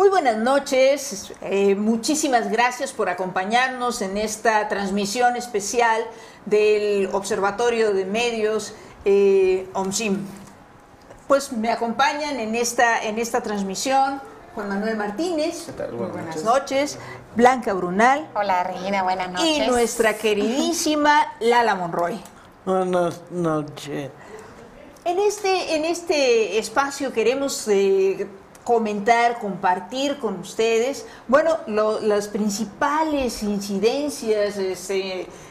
Muy buenas noches, muchísimas gracias por acompañarnos en esta transmisión especial del Observatorio de Medios OMSIM. Pues me acompañan en esta transmisión Juan Manuel Martínez. ¿Qué tal? Buenas noches. Blanca Brunal. Hola Regina, buenas noches. Y nuestra queridísima Lala Monroy. Buenas noches. En este espacio queremos comentar, compartir con ustedes, bueno, las principales incidencias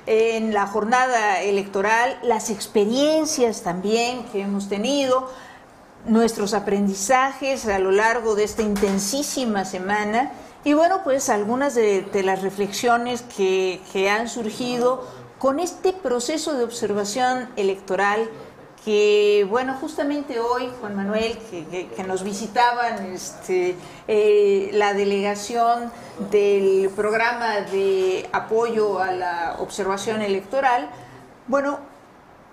en la jornada electoral, las experiencias también que hemos tenido, nuestros aprendizajes a lo largo de esta intensísima semana y bueno, pues algunas de las reflexiones que han surgido con este proceso de observación electoral que, bueno, justamente hoy, Juan Manuel, que nos visitaban la delegación del programa de apoyo a la observación electoral, bueno,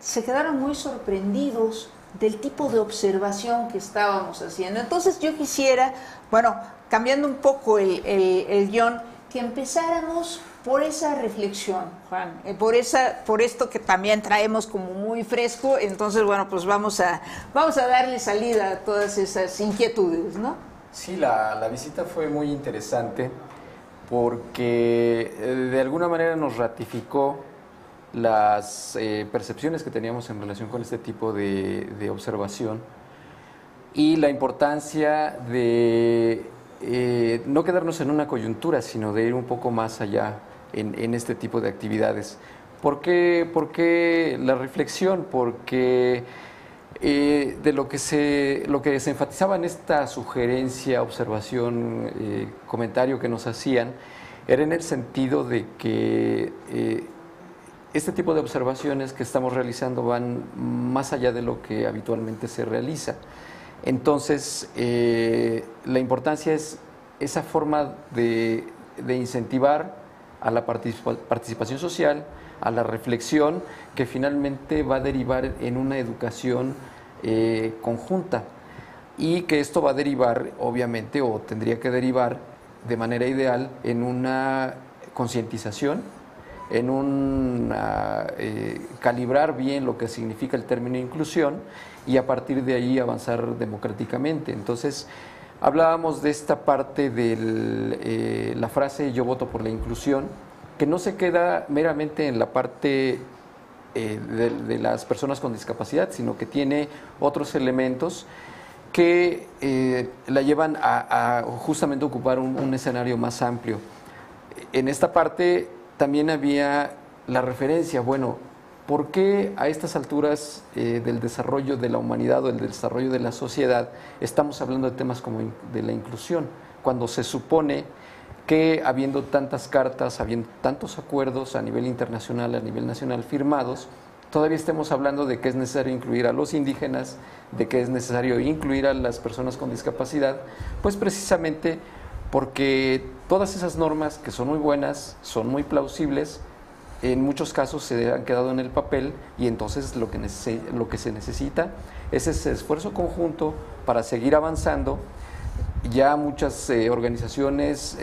se quedaron muy sorprendidos del tipo de observación que estábamos haciendo. Entonces yo quisiera, bueno, cambiando un poco el guión, que empezáramos por esa reflexión, Juan, por esto que también traemos como muy fresco. Entonces, bueno, pues vamos a darle salida a todas esas inquietudes, ¿no? Sí, la visita fue muy interesante porque de alguna manera nos ratificó las percepciones que teníamos en relación con este tipo de observación y la importancia de no quedarnos en una coyuntura, sino de ir un poco más allá en este tipo de actividades. ¿Por qué la reflexión? Porque de lo que se enfatizaba en esta sugerencia, observación, comentario que nos hacían, era en el sentido de que este tipo de observaciones que estamos realizando van más allá de lo que habitualmente se realiza. Entonces, la importancia es esa forma de incentivar a la participación social, a la reflexión, que finalmente va a derivar en una educación conjunta y que esto va a derivar, obviamente, o tendría que derivar de manera ideal en una concientización, en calibrar bien lo que significa el término inclusión y a partir de ahí avanzar democráticamente. Entonces, hablábamos de esta parte de la frase "yo voto por la inclusión", que no se queda meramente en la parte de las personas con discapacidad, sino que tiene otros elementos que la llevan a justamente ocupar un escenario más amplio. En esta parte también había la referencia, bueno, ¿por qué a estas alturas del desarrollo de la humanidad o del desarrollo de la sociedad estamos hablando de temas como de la inclusión? Cuando se supone que habiendo tantas cartas, habiendo tantos acuerdos a nivel internacional, a nivel nacional firmados, todavía estemos hablando de que es necesario incluir a los indígenas, de que es necesario incluir a las personas con discapacidad, pues precisamente porque todas esas normas que son muy buenas, son muy plausibles, en muchos casos se han quedado en el papel y entonces lo que se necesita es ese esfuerzo conjunto para seguir avanzando. Ya muchas organizaciones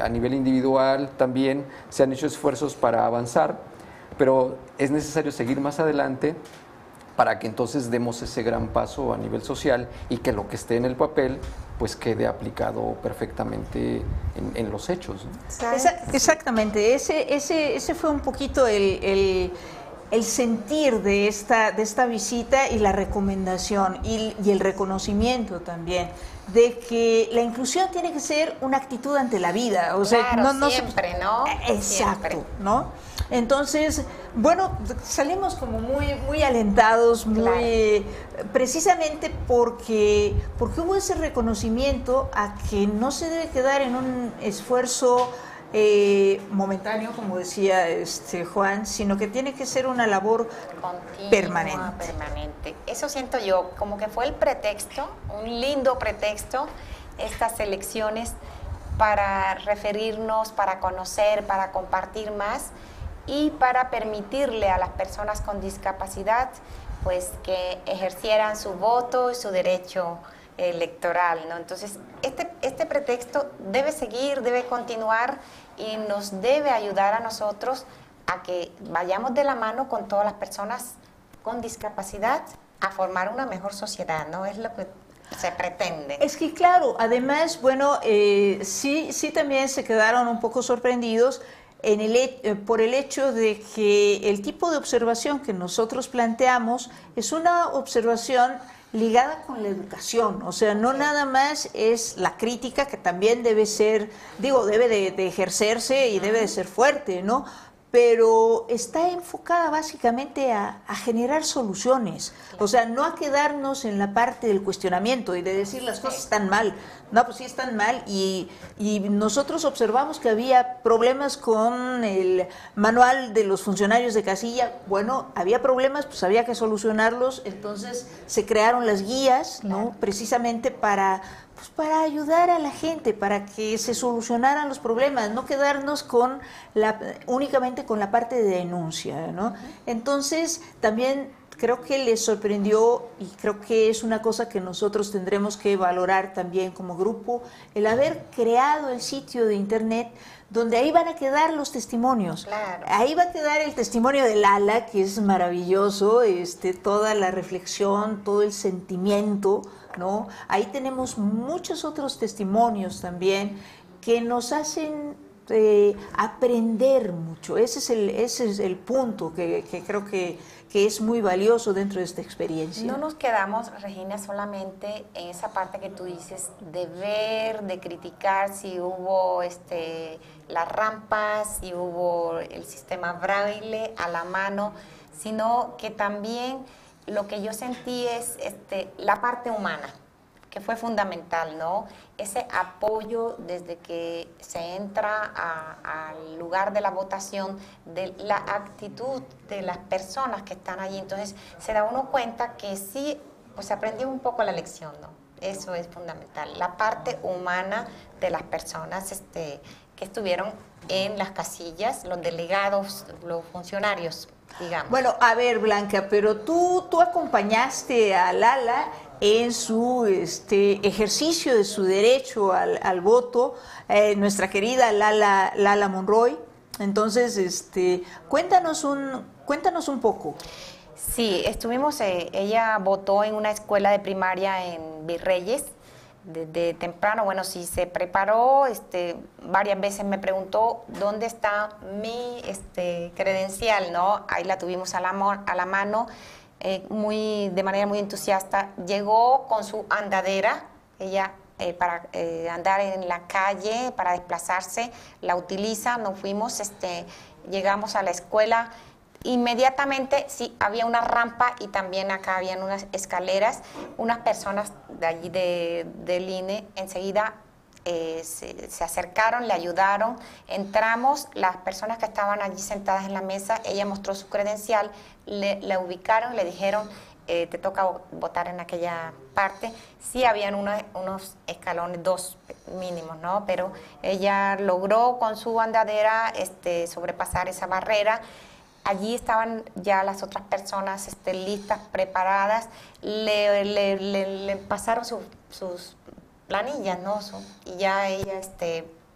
a nivel individual también se han hecho esfuerzos para avanzar, pero es necesario seguir más adelante para que entonces demos ese gran paso a nivel social y que lo que esté en el papel pues quede aplicado perfectamente en los hechos, ¿no? Exactamente, ese fue un poquito el sentir de esta visita y la recomendación y el reconocimiento también de que la inclusión tiene que ser una actitud ante la vida, o sea, claro, siempre, ¿no? Exacto, siempre. ¿No? Entonces, bueno, salimos como muy alentados, muy precisamente porque hubo ese reconocimiento a que no se debe quedar en un esfuerzo momentáneo, como decía Juan, sino que tiene que ser una labor continua, permanente. Eso siento yo, como que fue el pretexto, un lindo pretexto, estas elecciones para referirnos, para conocer, para compartir más y para permitirle a las personas con discapacidad pues que ejercieran su voto y su derecho electoral, ¿no? Entonces, este pretexto debe seguir, debe continuar y nos debe ayudar a nosotros a que vayamos de la mano con todas las personas con discapacidad a formar una mejor sociedad, ¿no? Es lo que se pretende. Es que claro, además, bueno, sí también se quedaron un poco sorprendidos por el hecho de que el tipo de observación que nosotros planteamos es una observación ligada con la educación, o sea, no nada más es la crítica, que también debe ser, debe de ejercerse y debe de ser fuerte, ¿no? Pero está enfocada básicamente a generar soluciones, o sea, no a quedarnos en la parte del cuestionamiento y de decir las cosas están mal. No, pues sí están mal, y nosotros observamos que había problemas con el manual de los funcionarios de casilla. Bueno, había problemas, pues había que solucionarlos, entonces se crearon las guías, ¿no? Precisamente para ayudar a la gente, para que se solucionaran los problemas, no quedarnos únicamente con la parte de denuncia, ¿no? Entonces, también creo que les sorprendió, y creo que es una cosa que nosotros tendremos que valorar también como grupo, el haber creado el sitio de internet donde ahí van a quedar los testimonios. Claro. Ahí va a quedar el testimonio de Lala, que es maravilloso, toda la reflexión, todo el sentimiento, ¿no? Ahí tenemos muchos otros testimonios también que nos hacen aprender mucho. Ese es el punto que creo que es muy valioso dentro de esta experiencia. No nos quedamos, Regina, solamente en esa parte que tú dices de ver, de criticar si hubo las rampas, si hubo el sistema braille a la mano, sino que también lo que yo sentí es la parte humana, que fue fundamental, ¿no? Ese apoyo desde que se entra al lugar de la votación, de la actitud de las personas que están allí. Entonces, se da uno cuenta que sí, pues se aprendió un poco la lección, ¿no? Eso es fundamental, la parte humana de las personas que estuvieron en las casillas, los delegados, los funcionarios, digamos. Bueno, a ver, Blanca, pero tú acompañaste a Lala en su ejercicio de su derecho al voto, nuestra querida Lala Monroy. Entonces, cuéntanos un poco. Sí, estuvimos, ella votó en una escuela de primaria en Virreyes, desde temprano. Bueno, sí se preparó, varias veces me preguntó dónde está mi credencial, ¿no? Ahí la tuvimos a la mano. De manera muy entusiasta, llegó con su andadera, ella para andar en la calle, para desplazarse, la utiliza, nos fuimos, llegamos a la escuela, inmediatamente sí, había una rampa y también acá habían unas escaleras, unas personas de allí del INE enseguida se acercaron, le ayudaron, entramos, las personas que estaban allí sentadas en la mesa, ella mostró su credencial, la ubicaron, le dijeron, te toca votar en aquella parte. Sí habían unos escalones, 2 mínimos, ¿no? Pero ella logró con su andadera sobrepasar esa barrera. Allí estaban ya las otras personas listas, preparadas, le pasaron sus planillas, ¿no? Y ya ella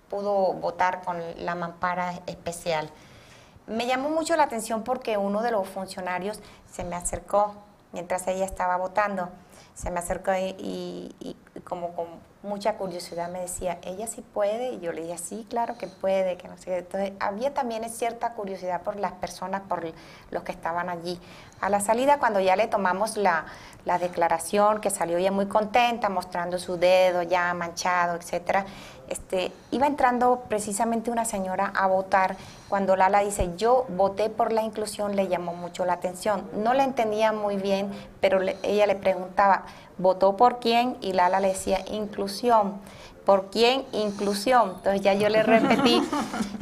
pudo votar con la mampara especial. Me llamó mucho la atención porque uno de los funcionarios se me acercó mientras ella estaba votando, se me acercó y como con mucha curiosidad me decía, ¿ella sí puede? Y yo le dije, sí, claro que puede, que no sé qué. Entonces había también cierta curiosidad por las personas, por los que estaban allí. A la salida, cuando ya le tomamos la declaración, que salió ella muy contenta, mostrando su dedo ya manchado, etcétera, iba entrando precisamente una señora a votar. Cuando Lala dice, yo voté por la inclusión, le llamó mucho la atención. No la entendía muy bien, pero ella le preguntaba, ¿votó por quién? Y Lala le decía, inclusión. ¿Por quién? Inclusión. Entonces ya yo le repetí.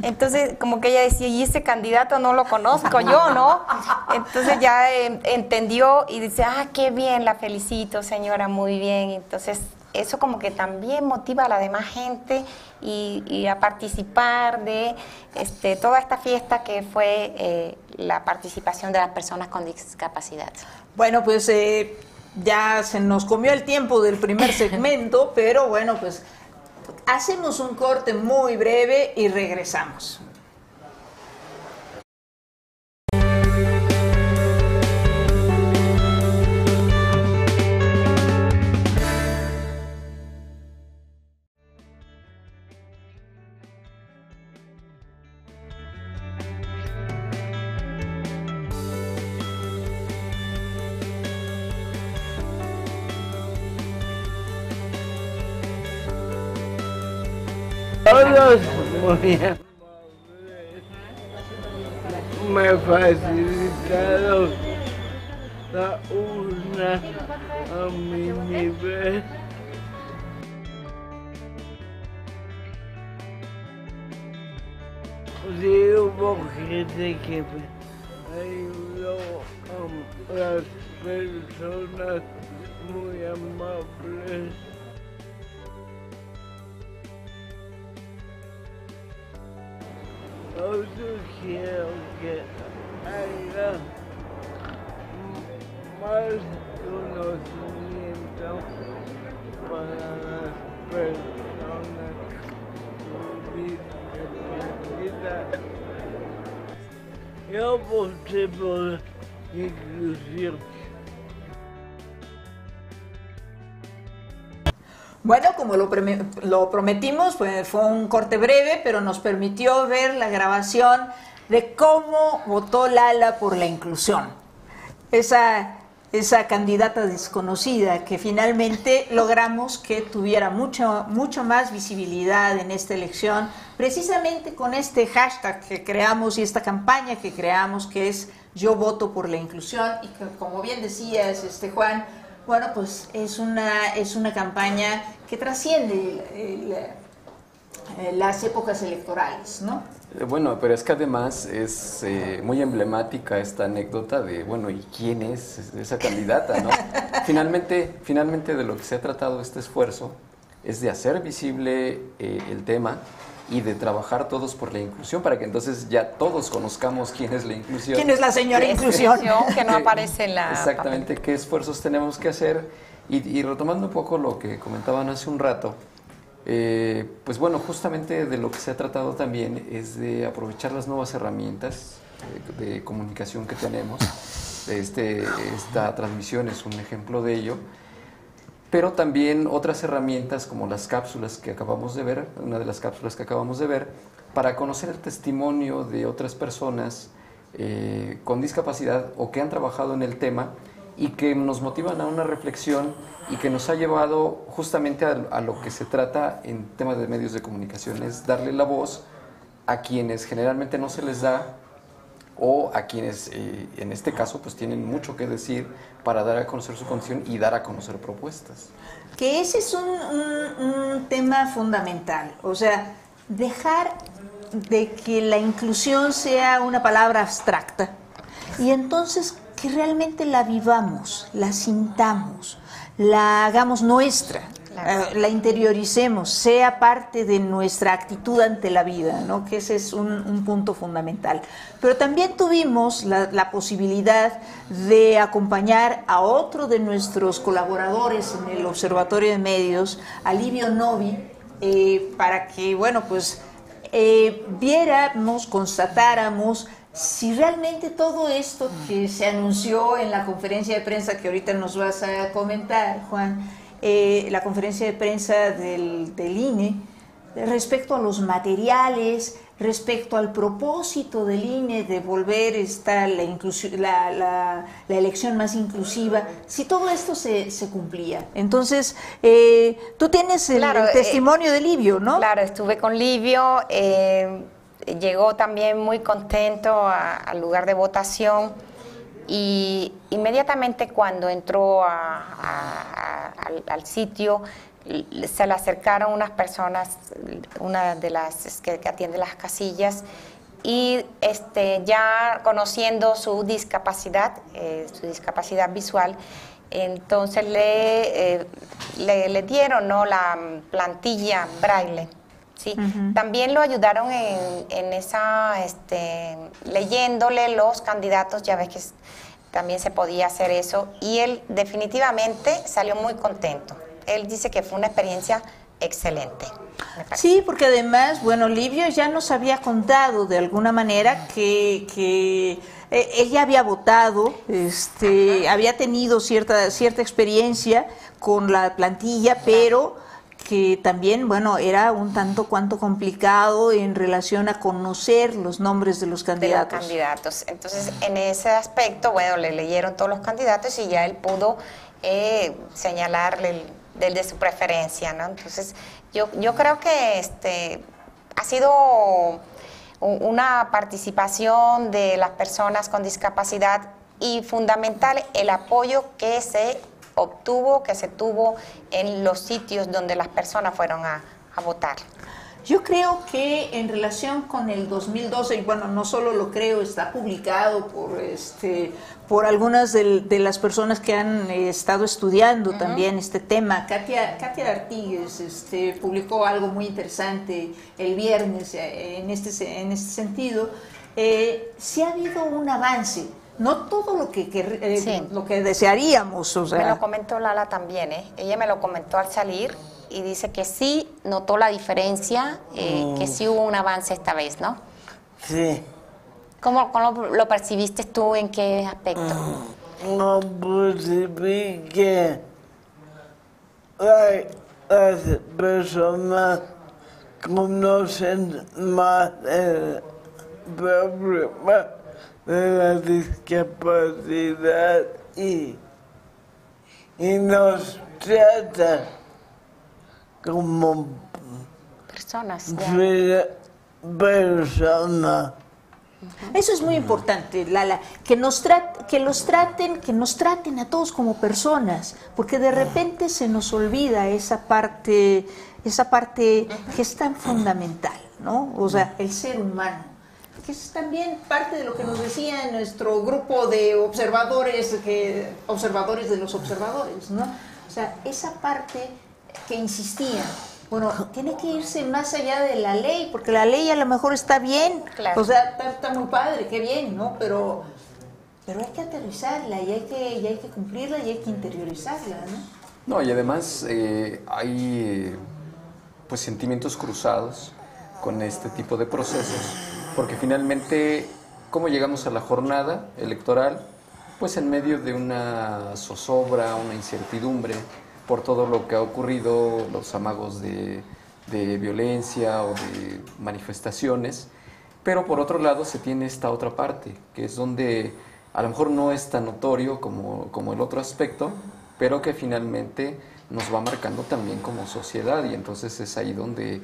Entonces como que ella decía, y ese candidato no lo conozco yo, ¿no? Entonces ya entendió y dice, qué bien, la felicito, señora, muy bien. Entonces eso como que también motiva a la demás gente y a participar de toda esta fiesta que fue la participación de las personas con discapacidad. Bueno, pues ya se nos comió el tiempo del primer segmento, pero bueno, pues hacemos un corte muy breve y regresamos. Todos muy amables, me facilitaron la urna a mi nivel. Sí, hubo gente que me ayudó, las personas muy amables. Yo sugiero que haya más conocimiento para las personas con discapacidad. Yo voté por inclusión. Bueno, como lo prometimos, pues fue un corte breve, pero nos permitió ver la grabación de cómo votó Lala por la inclusión. Esa candidata desconocida que finalmente logramos que tuviera mucho más visibilidad en esta elección, precisamente con este hashtag que creamos y esta campaña que creamos, que es Yo voto por la inclusión, y que, como bien decías, Juan, bueno, pues es una campaña que trasciende las épocas electorales, ¿no? Bueno, pero es que además es muy emblemática esta anécdota de, bueno, ¿y quién es esa candidata, no? Finalmente de lo que se ha tratado este esfuerzo es de hacer visible el tema y de trabajar todos por la inclusión, para que entonces ya todos conozcamos quién es la inclusión. ¿Quién es la señora inclusión? Que no aparece en la... Exactamente, qué esfuerzos tenemos que hacer. Y retomando un poco lo que comentaban hace un rato, pues bueno, justamente de lo que se ha tratado también es de aprovechar las nuevas herramientas de comunicación que tenemos. Esta transmisión es un ejemplo de ello. Pero también otras herramientas como las cápsulas que acabamos de ver, una de las cápsulas que acabamos de ver, para conocer el testimonio de otras personas con discapacidad o que han trabajado en el tema y que nos motivan a una reflexión y que nos ha llevado justamente a lo que se trata en temas de medios de comunicación, es darle la voz a quienes generalmente no se les da, o a quienes en este caso pues tienen mucho que decir para dar a conocer su condición y dar a conocer propuestas. Que ese es un tema fundamental, o sea, dejar de que la inclusión sea una palabra abstracta y entonces que realmente la vivamos, la sintamos, la hagamos nuestra. La interioricemos, sea parte de nuestra actitud ante la vida, ¿no? Que ese es un punto fundamental. Pero también tuvimos la posibilidad de acompañar a otro de nuestros colaboradores en el Observatorio de Medios, a Livio Novi, para que, bueno, pues viéramos, constatáramos si realmente todo esto que se anunció en la conferencia de prensa que ahorita nos vas a comentar, Juan, la conferencia de prensa del INE, respecto a los materiales, respecto al propósito del INE de volver la elección más inclusiva, si todo esto se cumplía. Entonces, tú tienes el testimonio de Livio, ¿no? Claro, estuve con Livio, llegó también muy contento al lugar de votación. Y inmediatamente cuando entró al sitio, se le acercaron unas personas, una de las que atiende las casillas, y ya conociendo su discapacidad visual, entonces le dieron, ¿no?, la plantilla braille. Sí, también lo ayudaron en esa, leyéndole los candidatos, ya ves que también se podía hacer eso, y él definitivamente salió muy contento. Él dice que fue una experiencia excelente. Sí, porque además, bueno, Livio ya nos había contado de alguna manera que ella había votado, había tenido cierta experiencia con la plantilla, pero que también, bueno, era un tanto cuanto complicado en relación a conocer los nombres de los candidatos. Entonces, en ese aspecto, bueno, le leyeron todos los candidatos y ya él pudo señalarle del de su preferencia, ¿no? Entonces, yo creo que ha sido una participación de las personas con discapacidad y fundamental el apoyo que se obtuvo, que se tuvo en los sitios donde las personas fueron a votar. Yo creo que en relación con el 2012, y bueno, no solo lo creo, está publicado por algunas de las personas que han estado estudiando también este tema. Katia Artigues publicó algo muy interesante el viernes en este sentido. Sí ha habido un avance. No todo lo que desearíamos. O sea. Me lo comentó Lala también, ella me lo comentó al salir y dice que sí notó la diferencia, que sí hubo un avance esta vez, ¿no? Sí. ¿Cómo lo percibiste tú? ¿En qué aspecto? No percibí que las personas conocen más el problema de la discapacidad y nos tratan como personas. Personas. Eso es muy importante, Lala, que nos traten a todos como personas, porque de repente se nos olvida esa parte que es tan fundamental, ¿no? O sea, el ser humano, que es también parte de lo que nos decía nuestro grupo de observadores de los observadores, ¿no? O sea, esa parte que insistía, bueno, tiene que irse más allá de la ley, porque la ley a lo mejor está bien, claro. O sea, está muy padre, qué bien, ¿no? Pero hay que aterrizarla y hay que cumplirla y hay que interiorizarla, ¿no? No, y además hay pues sentimientos cruzados con este tipo de procesos, porque finalmente, ¿cómo llegamos a la jornada electoral? Pues en medio de una zozobra, una incertidumbre por todo lo que ha ocurrido, los amagos de violencia o de manifestaciones, pero por otro lado se tiene esta otra parte, que es donde a lo mejor no es tan notorio como el otro aspecto, pero que finalmente nos va marcando también como sociedad, y entonces es ahí donde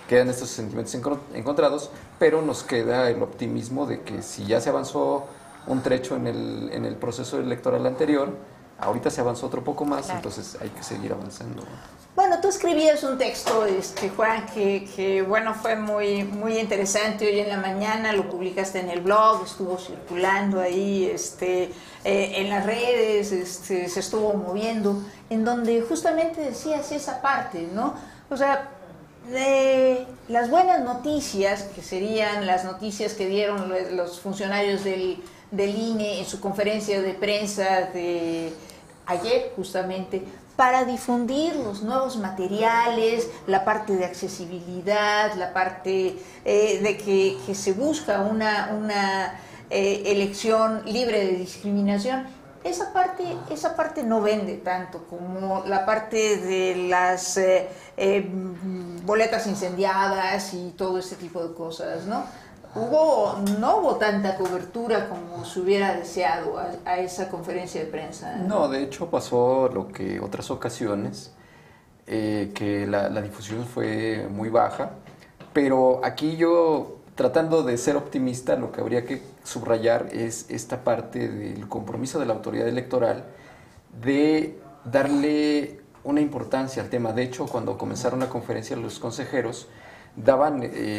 quedan estos sentimientos encontrados, pero nos queda el optimismo de que si ya se avanzó un trecho en el proceso electoral anterior, ahorita se avanzó otro poco más, claro. Entonces hay que seguir avanzando. Bueno, tú escribías un texto, Juan, que bueno, fue muy, muy interesante. Hoy en la mañana lo publicaste en el blog, estuvo circulando ahí en las redes, se estuvo moviendo, en donde justamente decías esa parte, ¿no? O sea, las buenas noticias, que serían las noticias que dieron los funcionarios del INE en su conferencia de prensa de ayer, justamente, para difundir los nuevos materiales, la parte de accesibilidad, la parte de que se busca una elección libre de discriminación. Esa parte no vende tanto como la parte de las boletas incendiadas y todo este tipo de cosas, ¿no? No hubo tanta cobertura como se hubiera deseado a esa conferencia de prensa. No, de hecho pasó lo que otras ocasiones, que la difusión fue muy baja, pero aquí yo, tratando de ser optimista, lo que habría que subrayar es esta parte del compromiso de la autoridad electoral de darle una importancia al tema. De hecho, cuando comenzaron la conferencia los consejeros,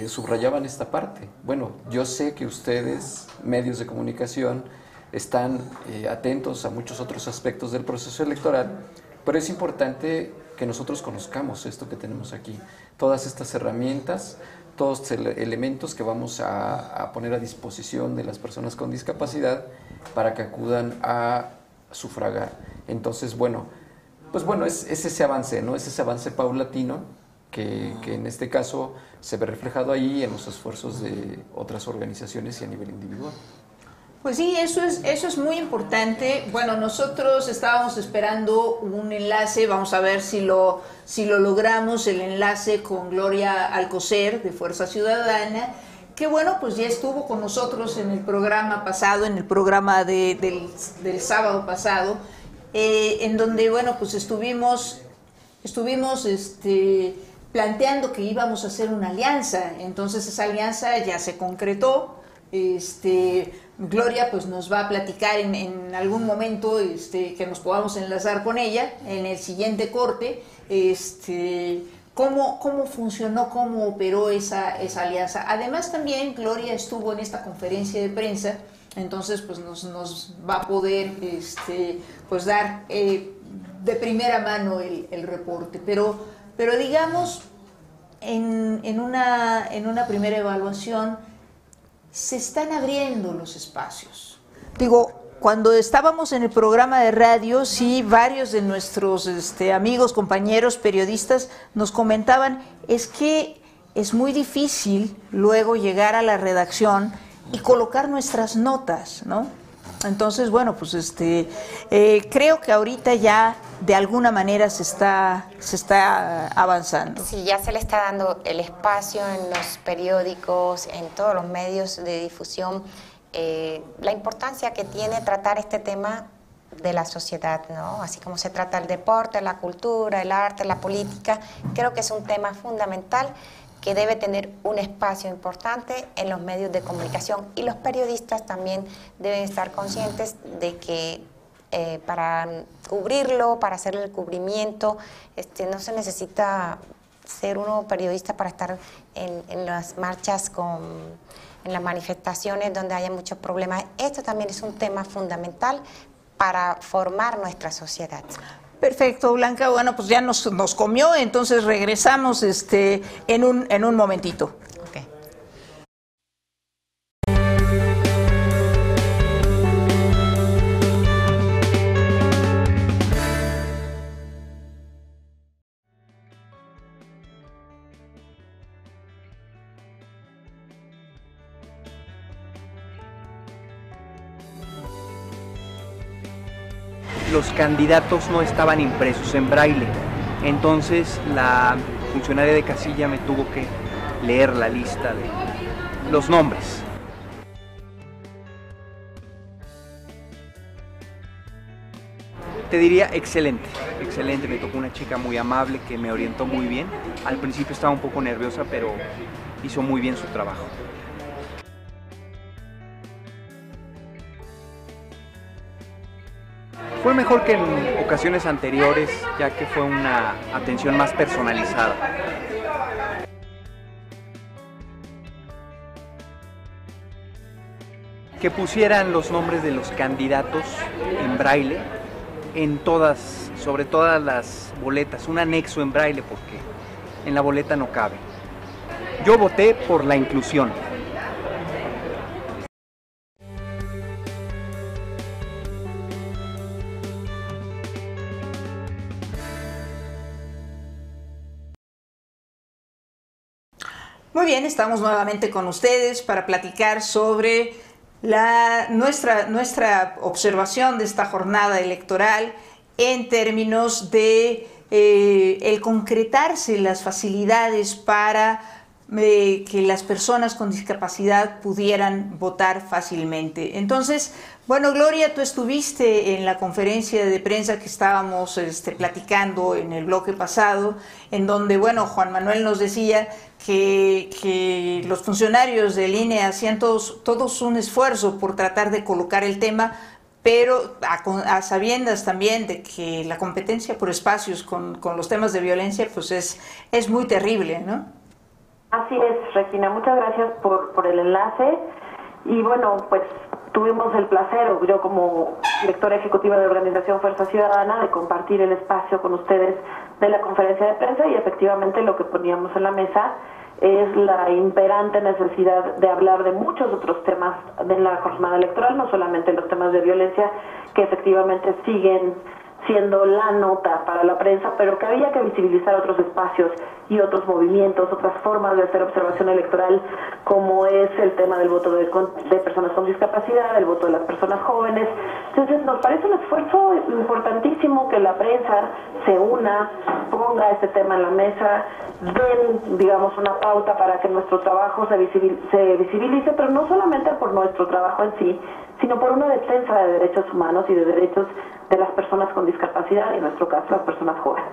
subrayaban esta parte. Bueno, yo sé que ustedes, medios de comunicación, están atentos a muchos otros aspectos del proceso electoral, pero es importante que nosotros conozcamos esto que tenemos aquí, todas estas herramientas, todos elementos que vamos a poner a disposición de las personas con discapacidad para que acudan a sufragar. Entonces, bueno, pues bueno, es ese avance, ¿no? Es ese avance paulatino que en este caso se ve reflejado ahí en los esfuerzos de otras organizaciones y a nivel individual. Pues sí, eso es muy importante. Bueno, nosotros estábamos esperando un enlace, vamos a ver si lo logramos, el enlace con Gloria Alcocer de Fuerza Ciudadana, que bueno, pues ya estuvo con nosotros en el programa pasado, en el programa del sábado pasado, en donde, bueno, pues estuvimos planteando que íbamos a hacer una alianza. Entonces esa alianza ya se concretó. Gloria pues nos va a platicar en algún momento que nos podamos enlazar con ella en el siguiente corte, cómo funcionó, cómo operó esa alianza. Además también Gloria estuvo en esta conferencia de prensa, entonces pues nos va a poder pues dar de primera mano el reporte, pero digamos en una primera evaluación se están abriendo los espacios. Digo, cuando estábamos en el programa de radio, sí, varios de nuestros amigos, compañeros, periodistas nos comentaban, es que es muy difícil luego llegar a la redacción y colocar nuestras notas, ¿no? Entonces, bueno, pues creo que ahorita ya de alguna manera se está avanzando. Sí, ya se le está dando el espacio en los periódicos, en todos los medios de difusión, la importancia que tiene tratar este tema de la sociedad, ¿no? Así como se trata el deporte, la cultura, el arte, la política, creo que es un tema fundamental que debe tener un espacio importante en los medios de comunicación, y los periodistas también deben estar conscientes de que para cubrirlo, para hacer el cubrimiento, no se necesita ser uno periodista para estar en las marchas, en las manifestaciones donde haya muchos problemas. Esto también es un tema fundamental para formar nuestra sociedad. Perfecto, Blanca. Bueno, pues ya nos comió, entonces regresamos en un momentito. Okay. Los candidatos no estaban impresos en braille, entonces la funcionaria de casilla me tuvo que leer la lista de los nombres. Te diría excelente, excelente, me tocó una chica muy amable que me orientó muy bien. Al principio estaba un poco nerviosa, pero hizo muy bien su trabajo. Fue mejor que en ocasiones anteriores, ya que fue una atención más personalizada. Que pusieran los nombres de los candidatos en braille, sobre todas las boletas, un anexo en braille, porque en la boleta no cabe. Yo voté por la inclusión. Muy bien, estamos nuevamente con ustedes para platicar sobre nuestra observación de esta jornada electoral en términos de el concretarse las facilidades para que las personas con discapacidad pudieran votar fácilmente. Entonces, bueno, Gloria, tú estuviste en la conferencia de prensa que estábamos platicando en el bloque pasado, en donde, bueno, Juan Manuel nos decía que los funcionarios del INE hacían todos un esfuerzo por tratar de colocar el tema, pero a sabiendas también de que la competencia por espacios con los temas de violencia pues es muy terrible, ¿no? Así es, Regina, muchas gracias por el enlace. Y bueno, pues tuvimos el placer, o yo como directora ejecutiva de Organización Fuerza Ciudadana, de compartir el espacio con ustedes de la conferencia de prensa, y efectivamente lo que poníamos en la mesa es la imperante necesidad de hablar de muchos otros temas de la jornada electoral, no solamente los temas de violencia, que efectivamente siguen siendo la nota para la prensa, pero que había que visibilizar otros espacios y otros movimientos, otras formas de hacer observación electoral, como es el tema del voto de personas con discapacidad, el voto de las personas jóvenes. Entonces nos parece un esfuerzo importantísimo que la prensa se una, ponga este tema en la mesa, den, digamos, una pauta para que nuestro trabajo se visibilice, pero no solamente por nuestro trabajo en sí, sino por una defensa de derechos humanos y de derechos de las personas con discapacidad, y en nuestro caso las personas jóvenes.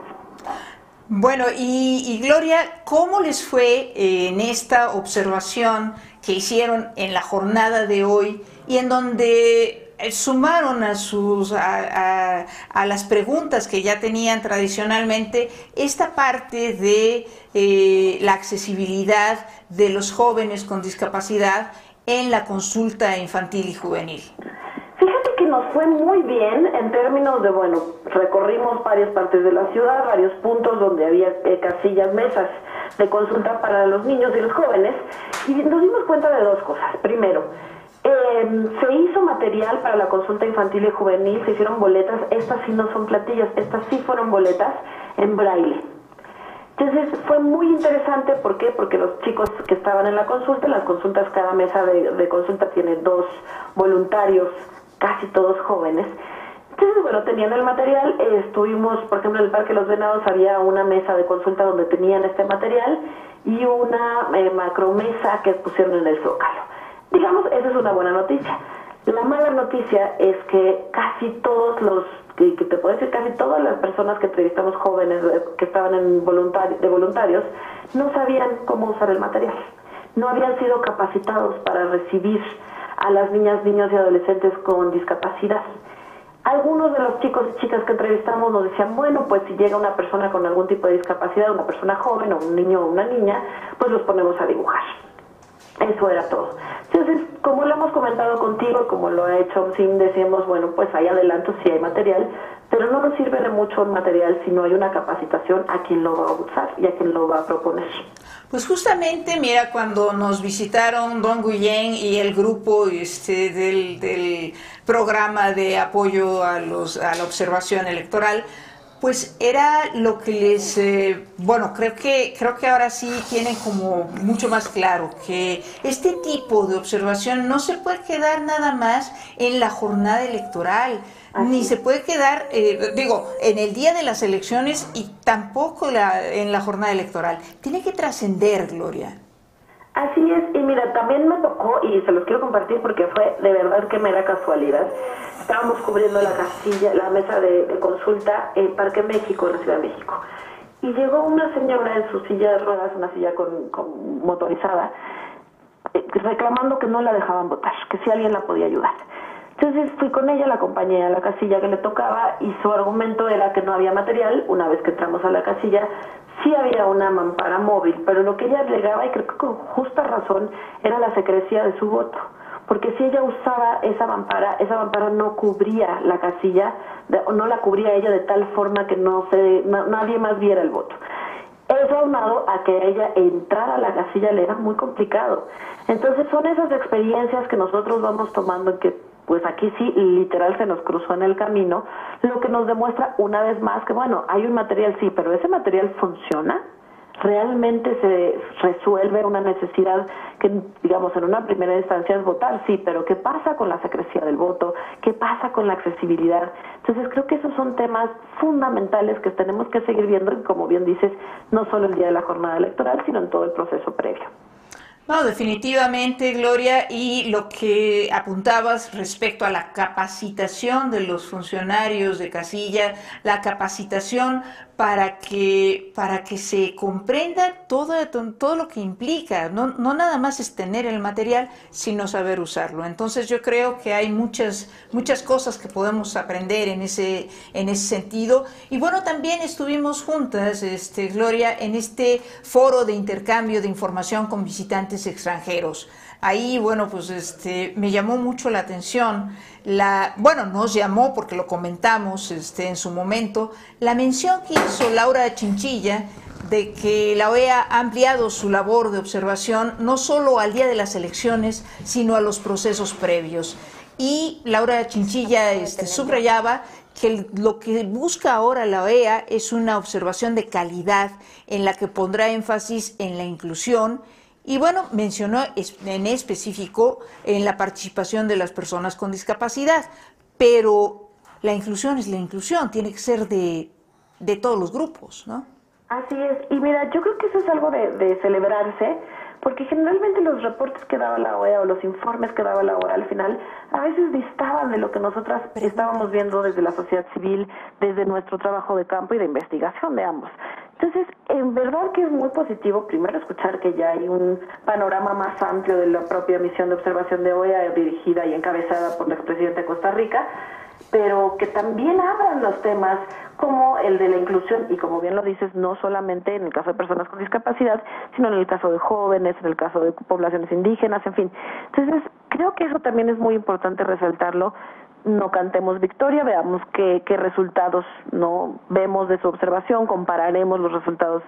Bueno, y Gloria, ¿cómo les fue en esta observación que hicieron en la jornada de hoy y en donde sumaron a las preguntas que ya tenían tradicionalmente esta parte de la accesibilidad de los jóvenes con discapacidad en la consulta infantil y juvenil? Fíjate que nos fue muy bien en términos de, bueno, recorrimos varias partes de la ciudad, varios puntos donde había casillas, mesas de consulta para los niños y los jóvenes, y nos dimos cuenta de dos cosas. Primero, se hizo material para la consulta infantil y juvenil, se hicieron boletas, estas sí no son platillas, estas sí fueron boletas en braille. Entonces fue muy interesante, ¿por qué? Porque los chicos que estaban en la consulta, las consultas, cada mesa de consulta tiene 2 voluntarios, casi todos jóvenes. Entonces, bueno, tenían el material, estuvimos, por ejemplo, en el Parque Los Venados había una mesa de consulta donde tenían este material y una macromesa que pusieron en el Zócalo. Digamos, esa es una buena noticia. La mala noticia es que casi todos que te puedo decir, casi todas las personas que entrevistamos jóvenes que estaban de voluntarios, no sabían cómo usar el material. No habían sido capacitados para recibir a las niñas, niños y adolescentes con discapacidad. Algunos de los chicos y chicas que entrevistamos nos decían, bueno, pues si llega una persona con algún tipo de discapacidad, una persona joven o un niño o una niña, pues los ponemos a dibujar. Eso era todo. Entonces, como lo hemos comentado contigo, como lo ha hecho OMSIM, decíamos, bueno, pues hay adelanto, sí hay material, pero no nos sirve de mucho el material si no hay una capacitación a quien lo va a usar y a quien lo va a proponer. Pues justamente, mira, cuando nos visitaron Don Guillén y el grupo del programa de apoyo a la observación electoral, pues era lo que les, bueno, creo que ahora sí tienen como mucho más claro que este tipo de observación no se puede quedar nada más en la jornada electoral, ni se puede quedar, en el día de las elecciones y tampoco en la jornada electoral. Tiene que trascender, Gloria. Así es, y mira, también me tocó, y se los quiero compartir porque fue de verdad que mera casualidad. Estábamos cubriendo la mesa de consulta en Parque México, en la Ciudad de México. Y llegó una señora en su silla de ruedas, una silla con motorizada, reclamando que no la dejaban votar, que si alguien la podía ayudar. Entonces fui con ella, la acompañé a la casilla que le tocaba y su argumento era que no había material. Una vez que entramos a la casilla, sí había una mampara móvil, pero lo que ella alegaba, y creo que con justa razón, era la secrecía de su voto. Porque si ella usaba esa mampara no cubría la casilla, no la cubría ella de tal forma que nadie más viera el voto. Eso aunado a que ella entrar a la casilla le era muy complicado. Entonces son esas experiencias que nosotros vamos tomando en que pues aquí sí, literal se nos cruzó en el camino, lo que nos demuestra una vez más que, bueno, hay un material sí, pero ese material funciona, realmente se resuelve una necesidad que, digamos, en una primera instancia es votar, sí, pero ¿qué pasa con la secrecía del voto? ¿Qué pasa con la accesibilidad? Entonces creo que esos son temas fundamentales que tenemos que seguir viendo y, como bien dices, no solo el día de la jornada electoral, sino en todo el proceso previo. No, definitivamente, Gloria, y lo que apuntabas respecto a la capacitación de los funcionarios de casilla, la capacitación para que se comprenda todo lo que implica, no nada más es tener el material, sino saber usarlo. Entonces yo creo que hay muchas cosas que podemos aprender en ese sentido. Y bueno, también estuvimos juntas, Gloria, en este foro de intercambio de información con visitantes extranjeros. ahí, bueno, pues me llamó mucho la atención, nos llamó porque lo comentamos en su momento, la mención que hizo Laura Chinchilla de que la OEA ha ampliado su labor de observación no solo al día de las elecciones, sino a los procesos previos. Y Laura Chinchilla subrayaba que lo que busca ahora la OEA es una observación de calidad en la que pondrá énfasis en la inclusión y bueno, mencionó en específico en la participación de las personas con discapacidad, pero la inclusión es la inclusión, tiene que ser de todos los grupos, ¿no? Así es, y mira, yo creo que eso es algo de celebrarse, porque generalmente los reportes que daba la OEA o los informes que daba la OEA al final a veces distaban de lo que nosotras estábamos viendo desde la sociedad civil, desde nuestro trabajo de campo y de investigación de ambos. Entonces, en verdad que es muy positivo, primero, escuchar que ya hay un panorama más amplio de la propia misión de observación de OEA dirigida y encabezada por la expresidenta de Costa Rica, pero que también abran los temas como el de la inclusión, y como bien lo dices, no solamente en el caso de personas con discapacidad, sino en el caso de jóvenes, en el caso de poblaciones indígenas, en fin. Entonces, creo que eso también es muy importante resaltarlo. No cantemos victoria, veamos qué resultados no vemos de su observación, compararemos los resultados,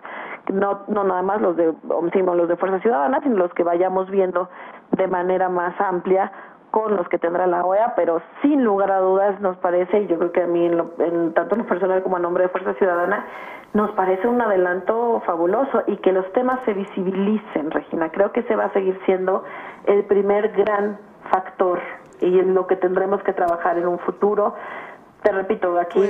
no nada más los de los de Fuerza Ciudadana, sino los que vayamos viendo de manera más amplia con los que tendrá la OEA, pero sin lugar a dudas nos parece, y yo creo que a mí tanto en lo personal como a nombre de Fuerza Ciudadana, nos parece un adelanto fabuloso y que los temas se visibilicen, Regina. Creo que ese va a seguir siendo el primer gran factor y en lo que tendremos que trabajar en un futuro. Te repito, aquí,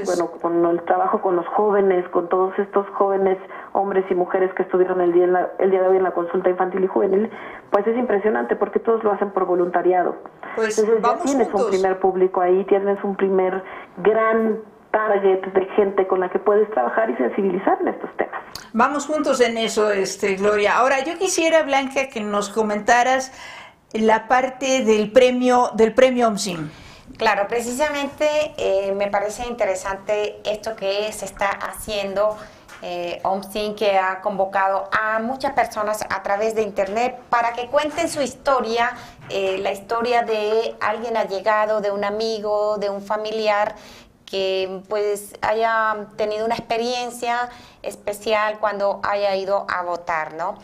con el trabajo con los jóvenes, con todos estos jóvenes hombres y mujeres que estuvieron el día de hoy en la consulta infantil y juvenil, pues es impresionante porque todos lo hacen por voluntariado. Pues entonces vamos ya tienes juntos. un primer público ahí, tienes un primer gran target de gente con la que puedes trabajar y sensibilizar en estos temas. Vamos juntos en eso, Gloria. Ahora, yo quisiera, Blanca, que nos comentaras la parte del premio OMSIM. Claro, precisamente me parece interesante esto que se está haciendo OMSIM, que ha convocado a muchas personas a través de internet para que cuenten su historia, la historia de alguien allegado, de un amigo, de un familiar que pues haya tenido una experiencia especial cuando haya ido a votar, ¿no?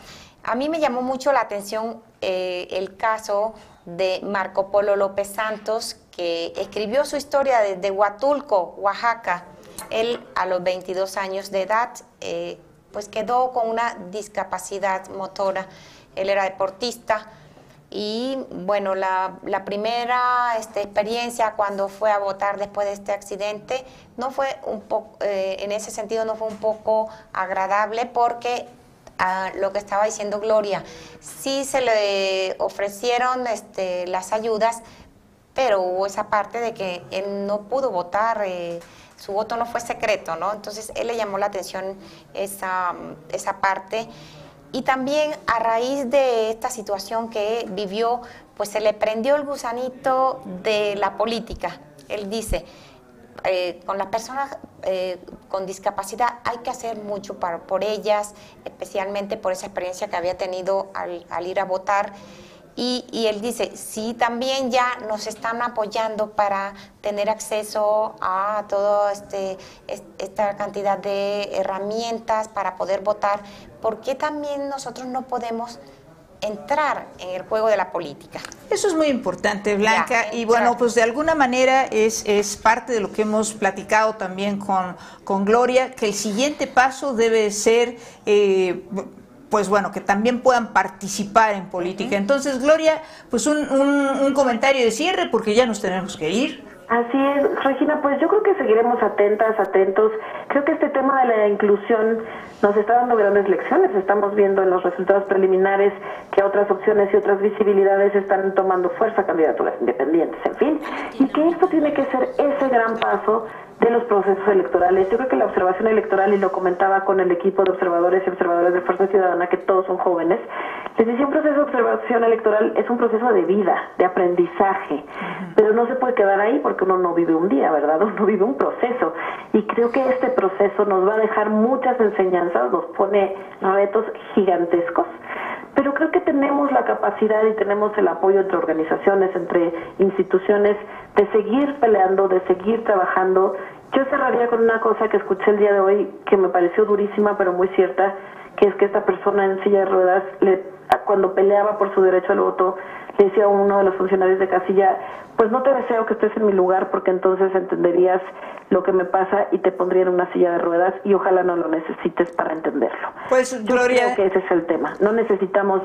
A mí me llamó mucho la atención el caso de Marco Polo López Santos, que escribió su historia desde Huatulco, Oaxaca. Él, a los 22 años de edad, pues quedó con una discapacidad motora. Él era deportista y, bueno, la primera experiencia cuando fue a votar después de este accidente no fue en ese sentido no fue un poco agradable porque lo que estaba diciendo Gloria, sí se le ofrecieron las ayudas, pero hubo esa parte de que él no pudo votar, su voto no fue secreto, ¿no? Entonces él le llamó la atención esa parte. Y también a raíz de esta situación que vivió, pues se le prendió el gusanito de la política. Él dice, con las personas con discapacidad hay que hacer mucho por ellas, especialmente por esa experiencia que había tenido al ir a votar. Y él dice, sí, también ya nos están apoyando para tener acceso a toda esta cantidad de herramientas para poder votar. ¿Por qué también nosotros no podemos entrar en el juego de la política? Eso es muy importante, Blanca, y bueno, pues de alguna manera es parte de lo que hemos platicado también con Gloria, que el siguiente paso debe ser pues bueno, que también puedan participar en política. Entonces, Gloria, pues un comentario de cierre, porque ya nos tenemos que ir. Así es, Regina, pues yo creo que seguiremos atentos. Creo que este tema de la inclusión nos está dando grandes lecciones. Estamos viendo en los resultados preliminares que otras opciones y otras visibilidades están tomando fuerza, candidaturas independientes, en fin, y que esto tiene que ser ese gran paso de los procesos electorales. Yo creo que la observación electoral, y lo comentaba con el equipo de observadores y observadoras de Fuerza Ciudadana, que todos son jóvenes, les decía, un proceso de observación electoral es un proceso de vida, de aprendizaje, pero no se puede quedar ahí porque uno no vive un día, ¿verdad? Uno vive un proceso, y creo que este proceso nos va a dejar muchas enseñanzas, nos pone retos gigantescos, pero creo que tenemos la capacidad y tenemos el apoyo entre organizaciones, entre instituciones, de seguir peleando, de seguir trabajando. Yo cerraría con una cosa que escuché el día de hoy, que me pareció durísima, pero muy cierta, que es que esta persona en silla de ruedas, cuando peleaba por su derecho al voto, le decía a uno de los funcionarios de casilla, pues no te deseo que estés en mi lugar, porque entonces entenderías lo que me pasa y te pondría en una silla de ruedas, y ojalá no lo necesites para entenderlo. Pues, yo Gloria, creo que ese es el tema. No necesitamos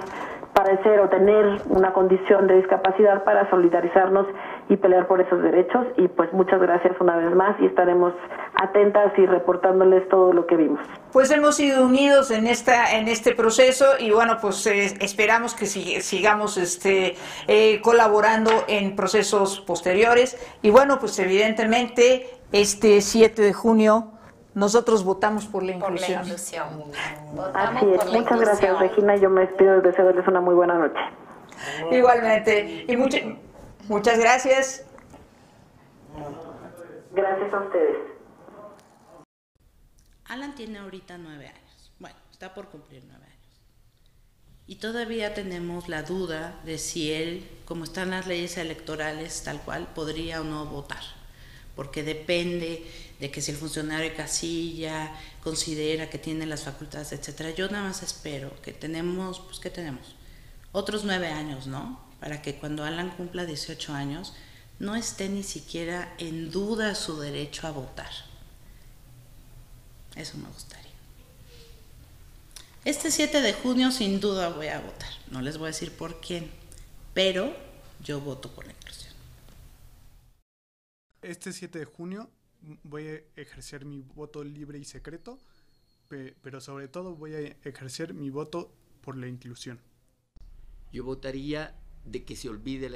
padecer o tener una condición de discapacidad para solidarizarnos y pelear por esos derechos, y pues muchas gracias una vez más, y estaremos atentas y reportándoles todo lo que vimos. pues hemos sido unidos en este proceso, y bueno, pues esperamos que sigamos colaborando en procesos posteriores. Y bueno, pues evidentemente este 7 de junio nosotros votamos por la inclusión. Así es. Por la Muchas gracias, inclusión. Regina. Yo me despido deseándoles una muy buena noche. Igualmente. Y muchas gracias. Gracias a ustedes. Alan tiene ahorita 9 años. Bueno, está por cumplir 9 años. Y todavía tenemos la duda de si él, como están las leyes electorales tal cual, podría o no votar. Porque depende de que si el funcionario de casilla considera que tiene las facultades, etcétera. Yo nada más espero que tenemos, pues ¿qué tenemos? Otros 9 años, ¿no? Para que cuando Alan cumpla 18 años no esté ni siquiera en duda su derecho a votar. Eso me gustaría. Este 7 de junio sin duda voy a votar. No les voy a decir por quién, pero yo voto por la inclusión. Este 7 de junio voy a ejercer mi voto libre y secreto, pero sobre todo voy a ejercer mi voto por la inclusión. Yo votaría de que se olvide